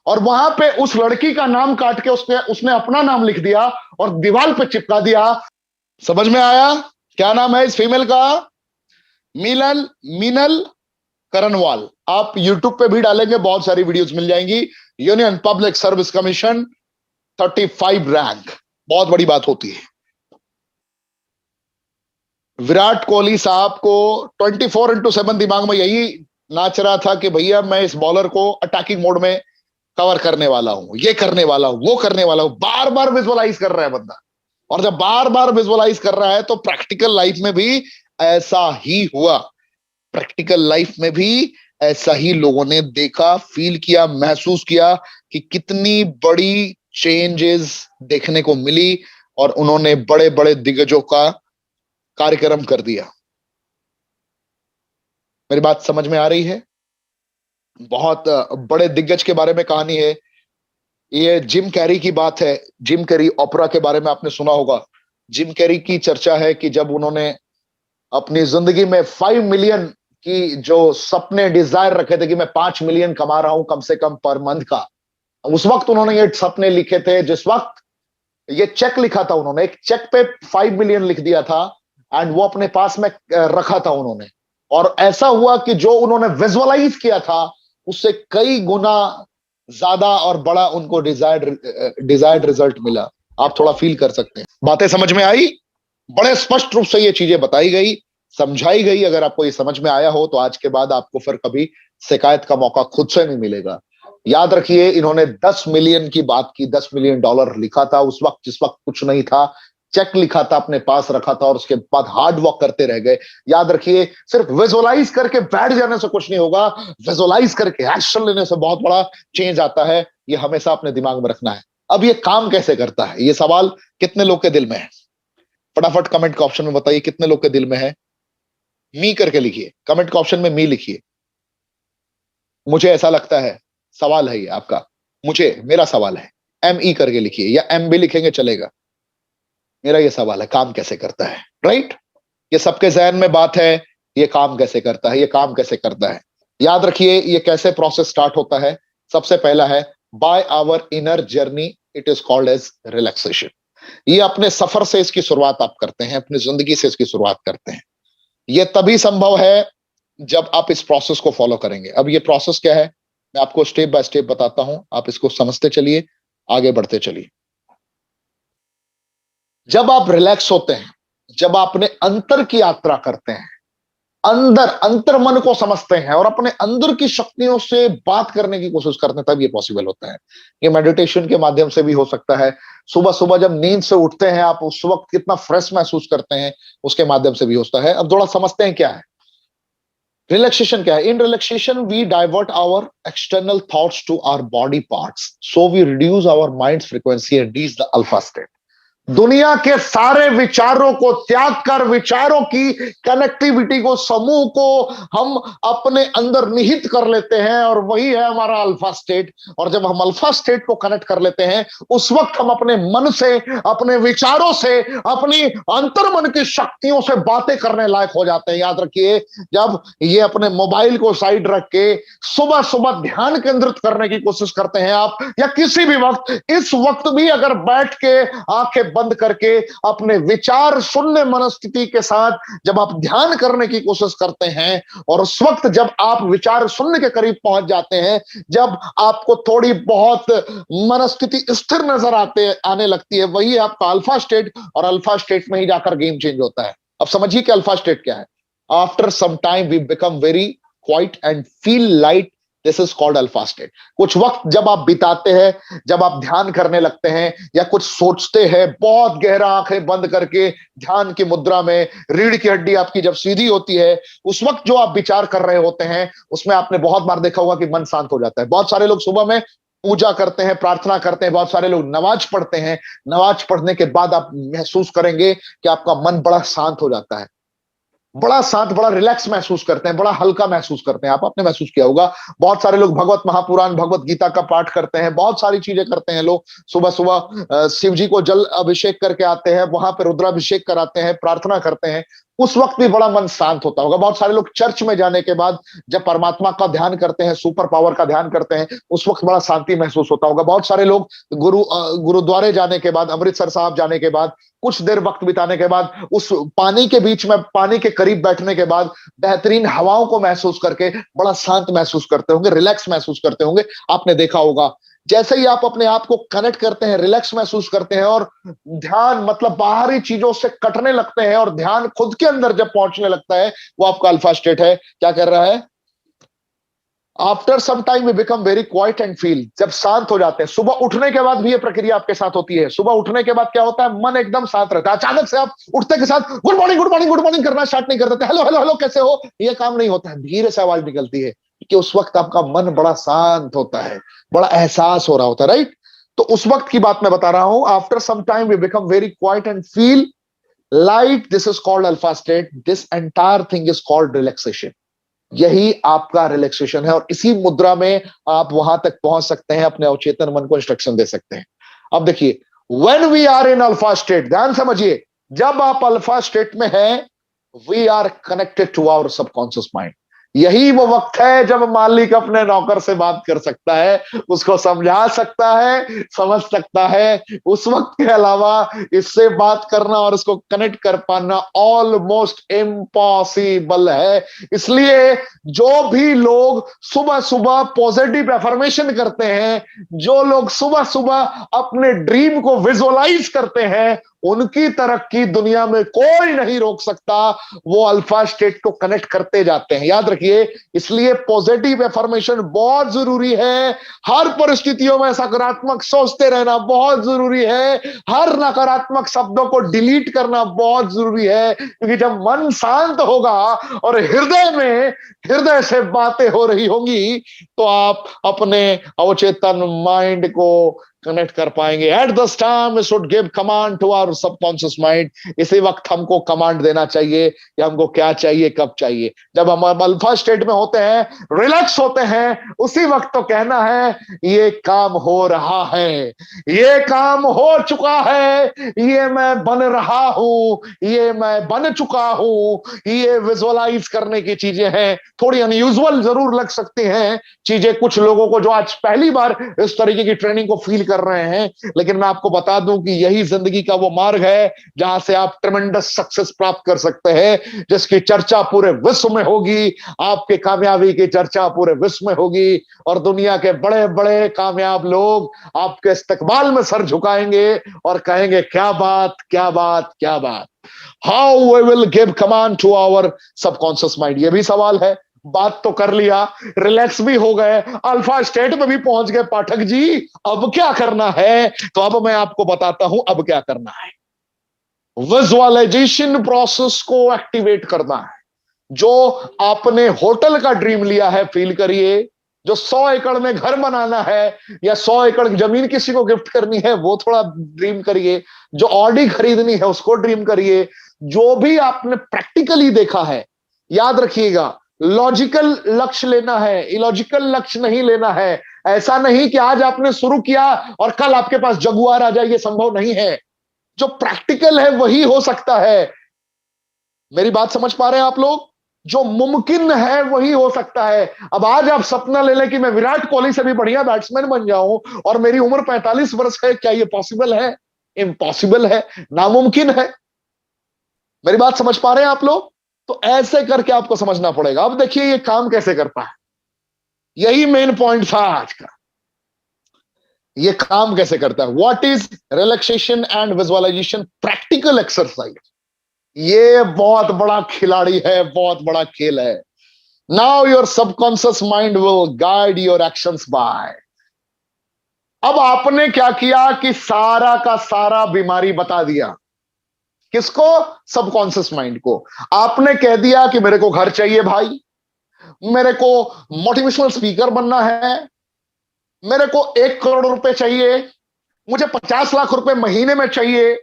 A: और वहां पे उस लड़की का नाम काट के उसने अपना नाम लिख दिया और दीवार पे चिपका दिया। समझ में आया? क्या नाम है इस फीमेल का? मीनल करनवाल। आप यूट्यूब पे भी डालेंगे, बहुत सारी वीडियोस मिल जाएंगी। Union public service commission 35 rank, बहुत बड़ी बात होती है। विराट कोहली साहब को 24/7 दिमाग में यही नाच रहा था कि भैया मैं इस बॉलर को अटैकिंग मोड में कवर करने वाला हूं, ये करने वाला हूं, वो करने वाला हूं। बार बार विजुअलाइज कर रहा है बंदा, और जब बार बार विजुअलाइज कर रहा है तो प्रैक्टिकल लाइफ में भी ऐसा ही हुआ। प्रैक्टिकल लाइफ में भी ऐसा ही लोगों ने देखा, फील किया, महसूस किया कि कितनी बड़ी चेंजेस देखने को मिली, और उन्होंने बड़े बड़े दिग्गजों का कार्यक्रम कर दिया। मेरी बात समझ में आ रही है? बहुत बड़े दिग्गज के बारे में कहानी है। ये जिम कैरी की बात है। जिम कैरी, ओपरा के बारे में आपने सुना होगा। जिम कैरी की चर्चा है कि जब उन्होंने अपनी जिंदगी में 5 मिलियन की जो सपने, डिजायर रखे थे कि मैं 5 मिलियन कमा रहा हूं कम से कम पर मंथ का, उस वक्त उन्होंने ये सपने लिखे थे। जिस वक्त ये चेक लिखा था उन्होंने, एक चेक पे 5 मिलियन लिख दिया था, एंड वो अपने पास में रखा था उन्होंने। और ऐसा हुआ कि जो उन्होंने विजुअलाइज किया था उससे कई गुना ज्यादा और बड़ा उनको डिजायर्ड रिजल्ट मिला। आप थोड़ा फील कर सकते हैं। बातें समझ में आई? बड़े स्पष्ट रूप से ये चीजें बताई गई, समझाई गई। अगर आपको ये समझ में आया हो तो आज के बाद आपको फिर कभी शिकायत का मौका खुद से नहीं मिलेगा। याद रखिए, इन्होंने 10 मिलियन की बात की, $10 मिलियन लिखा था उस वक्त, जिस वक्त कुछ नहीं था। चेक लिखा था, अपने पास रखा था, और उसके बाद हार्ड वर्क करते रह गए। याद रखिए, सिर्फ विजुअलाइज करके बैठ जाने से कुछ नहीं होगा, विजुअलाइज करके एक्शन लेने से बहुत बड़ा चेंज आता है। ये हमेशा अपने दिमाग में रखना है। अब ये काम कैसे करता है, ये सवाल कितने लोग के दिल में है? फटाफट कमेंट के ऑप्शन में बताइए कितने लोग के दिल में है। मी करके लिखिए, कमेंट के ऑप्शन में मी लिखिए। मुझे ऐसा लगता है, सवाल है ये आपका, मेरा सवाल है। ME करके लिखिए, या M भी लिखेंगे चलेगा। मेरा ये सवाल है, काम कैसे करता है? राइट? ये सबके जहन में बात है, ये काम कैसे करता है, ये काम कैसे करता है। याद रखिए, ये कैसे प्रोसेस स्टार्ट होता है। सबसे पहला है, by our inner journey it is called as relaxation. ये अपने सफर से इसकी शुरुआत आप करते हैं, अपनी जिंदगी से इसकी शुरुआत करते हैं। ये तभी संभव है जब आप इस प्रोसेस को फॉलो करेंगे। अब ये प्रोसेस क्या है, मैं आपको स्टेप बाय स्टेप बताता हूं, आप इसको समझते चलिए, आगे बढ़ते चलिए। जब आप रिलैक्स होते हैं, जब अपने अंतर की यात्रा करते हैं, अंदर अंतर मन को समझते हैं और अपने अंदर की शक्तियों से बात करने की कोशिश करते हैं, तब ये पॉसिबल होता है। ये मेडिटेशन के माध्यम से भी हो सकता है। सुबह सुबह जब नींद से उठते हैं आप, उस वक्त कितना फ्रेश महसूस करते हैं, उसके माध्यम से भी होता है। अब थोड़ा समझते हैं क्या है रिलैक्सेशन। क्या है? In relaxation we divert our external thoughts to our body parts, so we reduce our minds frequency and reach the alpha state. दुनिया के सारे विचारों को त्याग कर विचारों की कनेक्टिविटी को, समूह को हम अपने अंदर निहित कर लेते हैं, और वही है हमारा अल्फा स्टेट। और जब हम अल्फा स्टेट को कनेक्ट कर लेते हैं, उस वक्त हम अपने मन से, अपने विचारों से, अपनी अंतर मन की शक्तियों से बातें करने लायक हो जाते हैं। याद रखिए, जब ये अपने मोबाइल को साइड रख के सुबह सुबह ध्यान केंद्रित करने की कोशिश करते हैं आप, या किसी भी वक्त, इस वक्त भी अगर बैठ के आंखें बंद करके अपने विचार शून्य मनस्थिति के साथ जब आप ध्यान करने की कोशिश करते हैं, और उस वक्त जब आप विचार शून्य के करीब पहुंच जाते हैं, जब आपको थोड़ी बहुत मनस्थिति स्थिर नजर आने लगती है, वही आपका अल्फा स्टेट। और अल्फा स्टेट में ही जाकर गेम चेंज होता है। अब समझिए कि अल्फा स्टेट क्या है। After some time we become very quiet and feel light, this is called alpha state. कुछ वक्त जब आप बिताते हैं, जब आप ध्यान करने लगते हैं या कुछ सोचते हैं, बहुत गहरा आंखें बंद करके ध्यान की मुद्रा में, रीढ़ की हड्डी आपकी जब सीधी होती है, उस वक्त जो आप विचार कर रहे होते हैं, उसमें आपने बहुत बार देखा होगा कि मन शांत हो जाता है। बहुत सारे लोग सुबह में पूजा करते हैं, प्रार्थना करते हैं, बहुत सारे लोग नमाज पढ़ते हैं। नमाज पढ़ने के बाद आप महसूस करेंगे कि आपका मन बड़ा शांत हो जाता है, बड़ा शांत, बड़ा रिलैक्स महसूस करते हैं, बड़ा हल्का महसूस करते हैं। आपने महसूस किया होगा, बहुत सारे लोग भगवत महापुराण, भगवत गीता का पाठ करते हैं, बहुत सारी चीजें करते हैं लोग। सुबह सुबह शिव जी को जल अभिषेक करके आते हैं, वहां पर रुद्राभिषेक कराते हैं, प्रार्थना करते हैं, उस वक्त भी बड़ा मन शांत होता होगा। बहुत सारे लोग चर्च में जाने के बाद जब परमात्मा का ध्यान करते हैं, सुपर पावर का ध्यान करते हैं, उस वक्त बड़ा शांति महसूस होता होगा। बहुत सारे लोग गुरुद्वारे जाने के बाद, अमृतसर साहब जाने के बाद, कुछ देर वक्त बिताने के बाद, उस पानी के बीच में, पानी के करीब बैठने के बाद, बेहतरीन हवाओं को महसूस करके बड़ा शांत महसूस करते होंगे, रिलैक्स महसूस करते होंगे। आपने देखा होगा, जैसे ही आप अपने आप को कनेक्ट करते हैं, रिलैक्स महसूस करते हैं, और ध्यान मतलब बाहरी चीजों से कटने लगते हैं, और ध्यान खुद के अंदर जब पहुंचने लगता है, वो आपका अल्फा स्टेट है। क्या कर रहा है? After some time we become very quiet and feel, जब शांत हो जाते हैं। सुबह उठने के बाद भी ये प्रक्रिया आपके साथ होती है। सुबह उठने के बाद क्या होता है? मन एकदम शांत रहता है। अचानक से आप उठते के साथ good morning, good morning, good morning करना स्टार्ट नहीं कर देते, हेलो हेलो हेलो कैसे हो, ये काम नहीं होता है। धीरे से आवाज निकलती है, कि उस वक्त आपका मन बड़ा शांत होता है, बड़ा एहसास हो रहा होता है, राइट? तो उस वक्त की बात मैं बता रहा हूं। After some time we become very quiet and feel light, this is called alpha state, this entire thing is called relaxation. यही आपका रिलैक्सेशन है, और इसी मुद्रा में आप वहां तक पहुंच सकते हैं, अपने अवचेतन मन को इंस्ट्रक्शन दे सकते हैं। अब देखिए, when we are in alpha state, ध्यान समझिए, जब आप अल्फा स्टेट में हैं, we are connected to our subconscious mind. यही वो वक्त है जब मालिक अपने नौकर से बात कर सकता है, उसको समझा सकता है, समझ सकता है। उस वक्त के अलावा इससे बात करना और उसको कनेक्ट कर पाना ऑलमोस्ट इम्पॉसिबल है। इसलिए जो भी लोग सुबह सुबह पॉजिटिव एफर्मेशन करते हैं, जो लोग सुबह सुबह अपने ड्रीम को विजुअलाइज करते हैं, उनकी तरक्की दुनिया में कोई नहीं रोक सकता। वो अल्फा स्टेट को कनेक्ट करते जाते हैं, याद रखिए। इसलिए पॉजिटिव एफर्मेशन बहुत जरूरी है। हर परिस्थितियों में सकारात्मक सोचते रहना बहुत जरूरी है। हर नकारात्मक शब्दों को डिलीट करना बहुत जरूरी है, क्योंकि जब मन शांत होगा और हृदय से बातें हो रही होंगी, तो आप अपने अवचेतन माइंड को कनेक्ट कर पाएंगे। At this time we should give command to our subconscious mind. इसी वक्त हमको कमांड देना चाहिए कि हमको क्या चाहिए, कब चाहिए। जब हम अल्फा स्टेट में होते हैं, रिलैक्स होते हैं, उसी वक्त तो कहना है ये काम हो रहा है, ये काम हो चुका है, ये मैं बन रहा हूं, ये मैं बन चुका हूं। ये विजुअलाइज करने की चीजें हैं, थोड़ी अनयूजुअल जरूर लग सकती हैं चीजें कुछ लोगों को, जो आज पहली बार इस तरीके की ट्रेनिंग को फील कर रहे हैं, लेकिन मैं आपको बता दूं कि यही जिंदगी का वो मार्ग है जहां से आप ट्रेमेंडस सक्सेस प्राप्त कर सकते हैं, जिसकी चर्चा पूरे विश्व में होगी। आपके कामयाबी की चर्चा पूरे विश्व में होगी और दुनिया के बड़े बड़े कामयाब लोग आपके इस्तकबाल में सर झुकाएंगे और कहेंगे क्या बात, क्या बात, क्या बात। How we will give command to our subconscious mind, ये भी सवाल है। बात तो कर लिया, रिलैक्स भी हो गए, अल्फा स्टेट में भी पहुंच गए पाठक जी, अब क्या करना है? तो अब मैं आपको बताता हूं अब क्या करना है। विजुअलाइजेशन प्रोसेस को एक्टिवेट करना है। जो आपने होटल का ड्रीम लिया है, फील करिए। जो 100 एकड़ में घर बनाना है या 100 एकड़ जमीन किसी को गिफ्ट करनी है, वो थोड़ा ड्रीम करिए। जो ऑडी खरीदनी है, उसको ड्रीम करिए। जो भी आपने प्रैक्टिकली देखा है, याद रखिएगा, लॉजिकल लक्ष्य लेना है, इलॉजिकल लक्ष्य नहीं लेना है। ऐसा नहीं कि आज आपने शुरू किया और कल आपके पास जगुआर आ जाए, ये संभव नहीं है। जो प्रैक्टिकल है वही हो सकता है। मेरी बात समझ पा रहे हैं आप लोग? जो मुमकिन है वही हो सकता है। अब आज आप सपना ले लें कि मैं विराट कोहली से भी बढ़िया बैट्समैन बन जाऊं और मेरी उम्र 45 वर्ष है, क्या ये पॉसिबल है? इम्पॉसिबल है, नामुमकिन है। मेरी बात समझ पा रहे हैं आप लोग? तो ऐसे करके आपको समझना पड़ेगा। अब देखिए ये काम कैसे करता है, यही मेन पॉइंट था आज का। ये काम कैसे करता है? What is relaxation and visualisation practical exercise. ये बहुत बड़ा खिलाड़ी है, बहुत बड़ा खेल है। Now your subconscious mind will guide your actions by. अब आपने क्या किया कि सारा का सारा बीमारी बता दिया। किसको? सबकॉन्शियस माइंड को। आपने कह दिया कि मेरे को घर चाहिए भाई, मेरे को मोटिवेशनल स्पीकर बनना है, मेरे को 1 करोड़ रुपए चाहिए, मुझे 50 लाख रुपए महीने में चाहिए,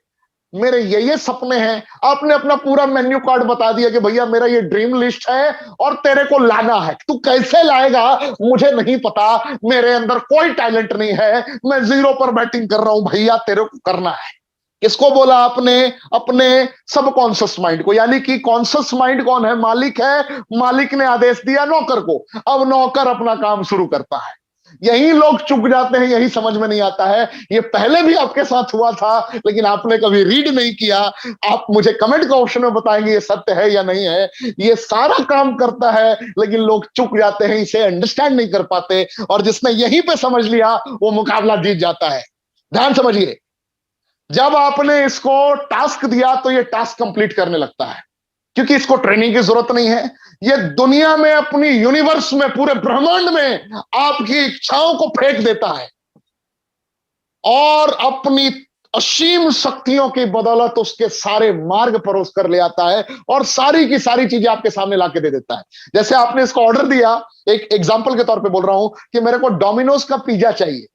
A: मेरे ये सपने हैं। आपने अपना पूरा मेन्यू कार्ड बता दिया कि भैया मेरा ये ड्रीम लिस्ट है और तेरे को लाना है। तू कैसे लाएगा मुझे नहीं पता, मेरे अंदर कोई टैलेंट नहीं है, मैं जीरो पर बैटिंग कर रहा हूं, भैया तेरे को करना है। किसको बोला आपने? अपने सबकॉन्शियस माइंड को। यानी कि कॉन्शियस माइंड कौन है? मालिक है। मालिक ने आदेश दिया नौकर को, अब नौकर अपना काम शुरू करता है। यही लोग चुक जाते हैं, यही समझ में नहीं आता है। ये पहले भी आपके साथ हुआ था, लेकिन आपने कभी रीड नहीं किया। आप मुझे कमेंट के ऑप्शन में बताएंगे ये सत्य है या नहीं है। ये सारा काम करता है, लेकिन लोग चुक जाते हैं, इसे अंडरस्टैंड नहीं कर पाते। और जिसने यहीं पे समझ लिया वो मुकाबला जीत जाता है। ध्यान समझिए, जब आपने इसको टास्क दिया तो ये टास्क कंप्लीट करने लगता है, क्योंकि इसको ट्रेनिंग की जरूरत नहीं है। ये दुनिया में, अपनी यूनिवर्स में, पूरे ब्रह्मांड में आपकी इच्छाओं को फेंक देता है और अपनी असीम शक्तियों की बदौलत उसके सारे मार्ग परोस कर ले आता है और सारी की सारी चीजें आपके सामने लाके दे देता है। जैसे आपने इसको ऑर्डर दिया, एक एग्जांपल के तौर पे बोल रहा हूं कि मेरे को डोमिनोज का पिज्जा चाहिए।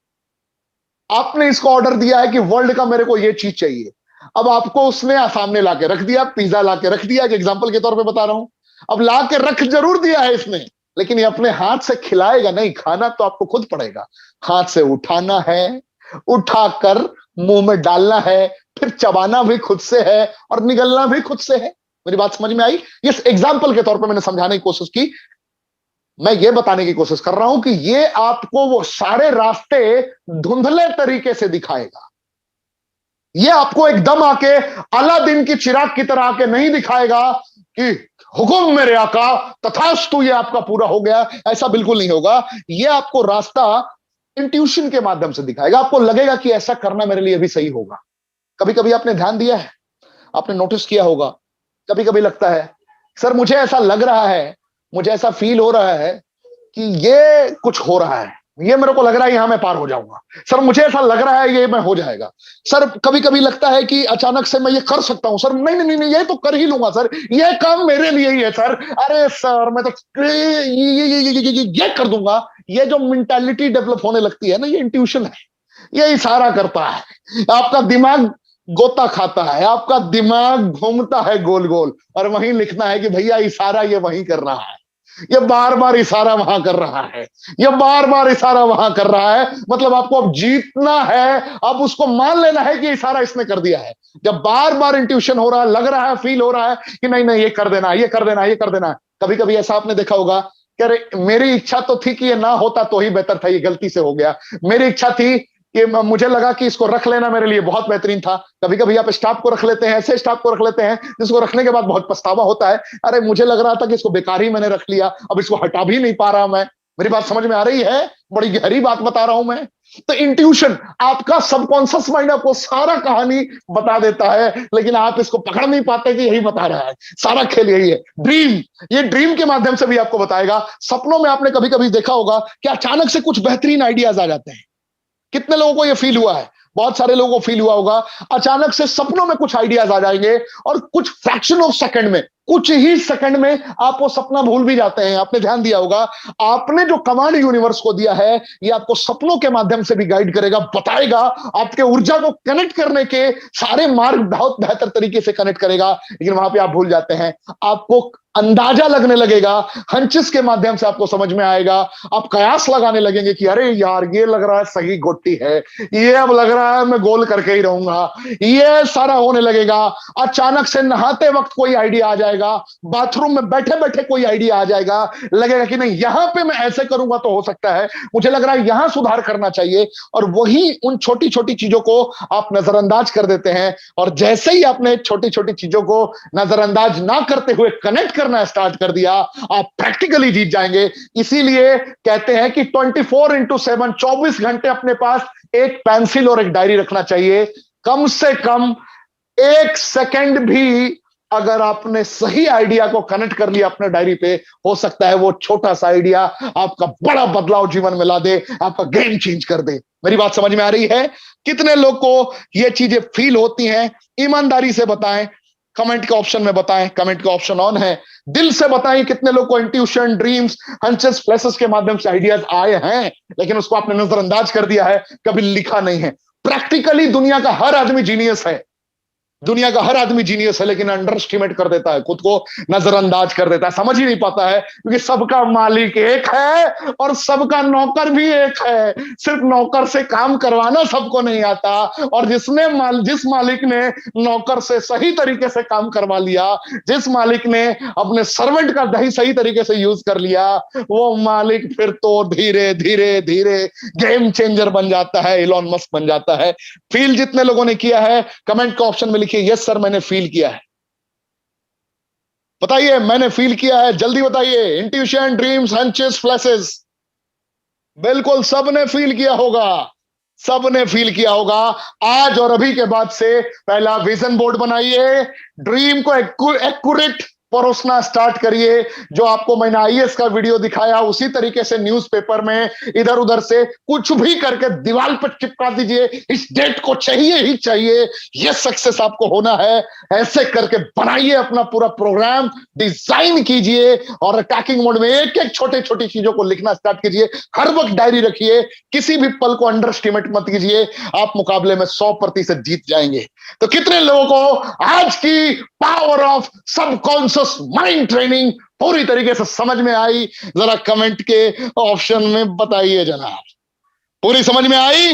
A: आपने इसको ऑर्डर दिया है कि वर्ल्ड का मेरे को ये चीज चाहिए। अब आपको उसने सामने लाके रख दिया, पिज्जा लाके रख दिया, एक एग्जांपल के तौर पे बता रहा हूं। अब लाके रख जरूर दिया है इसने, लेकिन ये अपने हाथ से खिलाएगा नहीं, खाना तो आपको खुद पड़ेगा। हाथ से उठाना है, उठाकर मुंह में डालना है, फिर चबाना भी खुद से है और निगलना भी खुद से है। मेरी बात समझ में आई? इस एग्जाम्पल के तौर पर मैंने समझाने की कोशिश की। मैं ये बताने की कोशिश कर रहा हूं कि ये आपको वो सारे रास्ते धुंधले तरीके से दिखाएगा। ये आपको एकदम आके अलादीन की चिराग की तरह आके नहीं दिखाएगा कि हुकुम मेरे आका तथास्तु, ये आपका पूरा हो गया। ऐसा बिल्कुल नहीं होगा। ये आपको रास्ता इंट्यूशन के माध्यम से दिखाएगा। आपको लगेगा कि ऐसा करना मेरे लिए भी सही होगा। कभी कभी आपने ध्यान दिया है, आपने नोटिस किया होगा, कभी कभी लगता है सर मुझे ऐसा लग रहा है, मुझे ऐसा फील हो रहा है कि ये कुछ हो रहा है, ये मेरे को लग रहा है यहां मैं पार हो जाऊंगा। सर मुझे ऐसा लग रहा है ये मैं हो जाएगा। सर कभी कभी लगता है कि अचानक से मैं ये कर सकता हूं। सर नहीं नहीं नहीं, ये तो कर ही लूंगा सर, ये काम मेरे लिए ही है सर। अरे सर मैं तो ये कर दूंगा। ये जो मेंटालिटी डेवलप होने लगती है ना, ये इंट्यूशन है। ये इशारा करता है, आपका दिमाग गोता खाता है, आपका दिमाग घूमता है गोल गोल और वहीं लिखना है कि भैया इशारा ये वहीं कर रहा है, ये बार बार इशारा वहां कर रहा है, ये बार बार इशारा वहां कर रहा है। मतलब आपको अब जीतना है, अब उसको मान लेना है कि इशारा इसने कर दिया है। जब बार बार इंट्यूशन हो रहा है, लग रहा है, फील हो रहा है कि नहीं नहीं ये कर देना, ये कर देना, ये कर देना। कभी कभी ऐसा आपने देखा होगा कि अरे मेरी इच्छा तो थी कि ये ना होता तो ही बेहतर था, ये गलती से हो गया। मेरी इच्छा थी कि मुझे लगा कि इसको रख लेना मेरे लिए बहुत बेहतरीन था। कभी कभी आप स्टाफ को रख लेते हैं, ऐसे स्टाफ को रख लेते हैं जिसको रखने के बाद बहुत पछतावा होता है, अरे मुझे लग रहा था कि इसको बेकार ही मैंने रख लिया, अब इसको हटा भी नहीं पा रहा मैं। मेरी बात समझ में आ रही है? बड़ी गहरी बात बता रहा हूं मैं। तो इंट्यूशन, आपका सबकॉन्शियस माइंड आपको सारा कहानी बता देता है, लेकिन आप इसको पकड़ नहीं पाते कि यही बता रहा है। सारा खेल यही है। ड्रीम, ये ड्रीम के माध्यम से भी आपको बताएगा। सपनों में आपने कभी कभी देखा होगा कि अचानक से कुछ बेहतरीन आइडियाज आ जाते हैं। कितने लोगों को यह फील हुआ है? बहुत सारे लोगों को फील हुआ होगा। अचानक से सपनों में कुछ आइडियाज आ जाएंगे और कुछ फ्रैक्शन ऑफ सेकंड में, कुछ ही सेकंड में आप वो सपना भूल भी जाते हैं। आपने ध्यान दिया होगा, आपने जो कमांड यूनिवर्स को दिया है, ये आपको सपनों के माध्यम से भी गाइड करेगा, बताएगा, आपके ऊर्जा को कनेक्ट करने के सारे मार्ग बहुत बेहतर तरीके से कनेक्ट करेगा। लेकिन वहां पे आप भूल जाते हैं। आपको अंदाजा लगने लगेगा, हंचिस के माध्यम से आपको समझ में आएगा। आप कयास लगाने लगेंगे कि अरे यार, ये लग रहा है सही गोटी है, ये अब लग रहा है मैं गोल करके ही रहूंगा, ये सारा होने लगेगा। अचानक से नहाते वक्त कोई आइडिया आ जाएगा, बाथरूम में बैठे बैठे कोई आइडिया आ जाएगा, लगेगा कि नहीं यहां पे मैं ऐसे करूंगा तो हो सकता है, मुझे लग रहा है यहां सुधार करना चाहिए। और वही उन छोटी छोटी चीजों को आप नजरअंदाज कर देते हैं। और जैसे ही आपने छोटी छोटी चीजों को नजरअंदाज ना करते हुए कनेक्ट करना स्टार्ट कर दिया, आप प्रैक्टिकली जीत जाएंगे। इसीलिए कहते हैं कि 24x7, 24 घंटे अपने पास एक पेंसिल और एक डायरी रखना चाहिए। कम से कम एक सेकंड भी अगर आपने सही आइडिया को कनेक्ट कर लिया अपने डायरी पे, हो सकता है वो छोटा सा आइडिया आपका बड़ा बदलाव जीवन में ला दे, आपका गेम चेंज कर दे। मेरी बात समझ में आ रही है? कितने लोग को ये चीजें फील होती हैं? ईमानदारी से बताएं, कमेंट के ऑप्शन में बताएं। कमेंट का ऑप्शन ऑन है। दिल से बताएं कितने लोग को इंट्यूशन, ड्रीम्स, हंचेस, फ्लैशेस के माध्यम से आइडियाज आए हैं, लेकिन उसको आपने नजरअंदाज कर दिया है, कभी लिखा नहीं है। प्रैक्टिकली दुनिया का हर आदमी जीनियस है, दुनिया का हर आदमी जीनियस है, लेकिन अंडर एस्टिमेट कर देता है, खुद को नजरअंदाज कर देता है, समझ ही नहीं पाता है। क्योंकि सबका मालिक एक है और सबका नौकर भी एक है। सिर्फ नौकर से काम करवाना सबको नहीं आता, और जिस मालिक ने नौकर से सही तरीके से काम करवा लिया, जिस मालिक ने अपने सर्वेंट का दही सही तरीके से यूज कर लिया, वो मालिक फिर तो धीरे धीरे धीरे गेम चेंजर बन जाता है, इलॉन मस्क बन जाता है। फील जितने लोगों ने किया है, कमेंट के ऑप्शन में लिखिए यस सर मैंने फील किया है। बताइए मैंने फील किया है, जल्दी बताइए। इंट्यूशन, ड्रीम्स, हंचेस, फ्लैशेस, बिल्कुल सबने फील किया होगा, सबने फील किया होगा। आज और अभी के बाद से पहला विजन बोर्ड बनाइए, ड्रीम को एक्यूरेट परोसना स्टार्ट करिए। जो आपको मैंने आईएएस का वीडियो दिखाया, उसी तरीके से न्यूज़पेपर में इधर उधर से कुछ भी करके दीवार पर चिपका दीजिए। इस डेट को चाहिए ही चाहिए, ये सक्सेस आपको होना है। ऐसे करके बनाइए अपना पूरा प्रोग्राम, डिजाइन कीजिए और अटैकिंग मोड में एक एक छोटे छोटी चीजों को लिखना स्टार्ट कीजिए। हर वक्त डायरी रखिए, किसी भी पल को अंडर एस्टिमेट मत कीजिए। आप मुकाबले में 100% जीत जाएंगे। तो कितने लोगों को आज की power of subconscious mind training पूरी तरीके से समझ में आई? जरा कमेंट के ऑप्शन में बताइए जनाब। पूरी समझ में आई?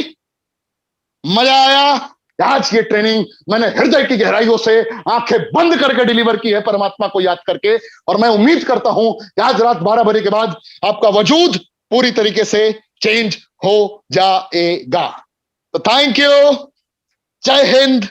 A: मजा आया? आज की ट्रेनिंग मैंने हृदय की गहराइयों से आंखें बंद करके डिलीवर की है, परमात्मा को याद करके। और मैं उम्मीद करता हूं कि आज रात 12 बजे के बाद आपका वजूद पूरी तरीके से चेंज हो जाएगा। तो थैंक यू, जय हिंद,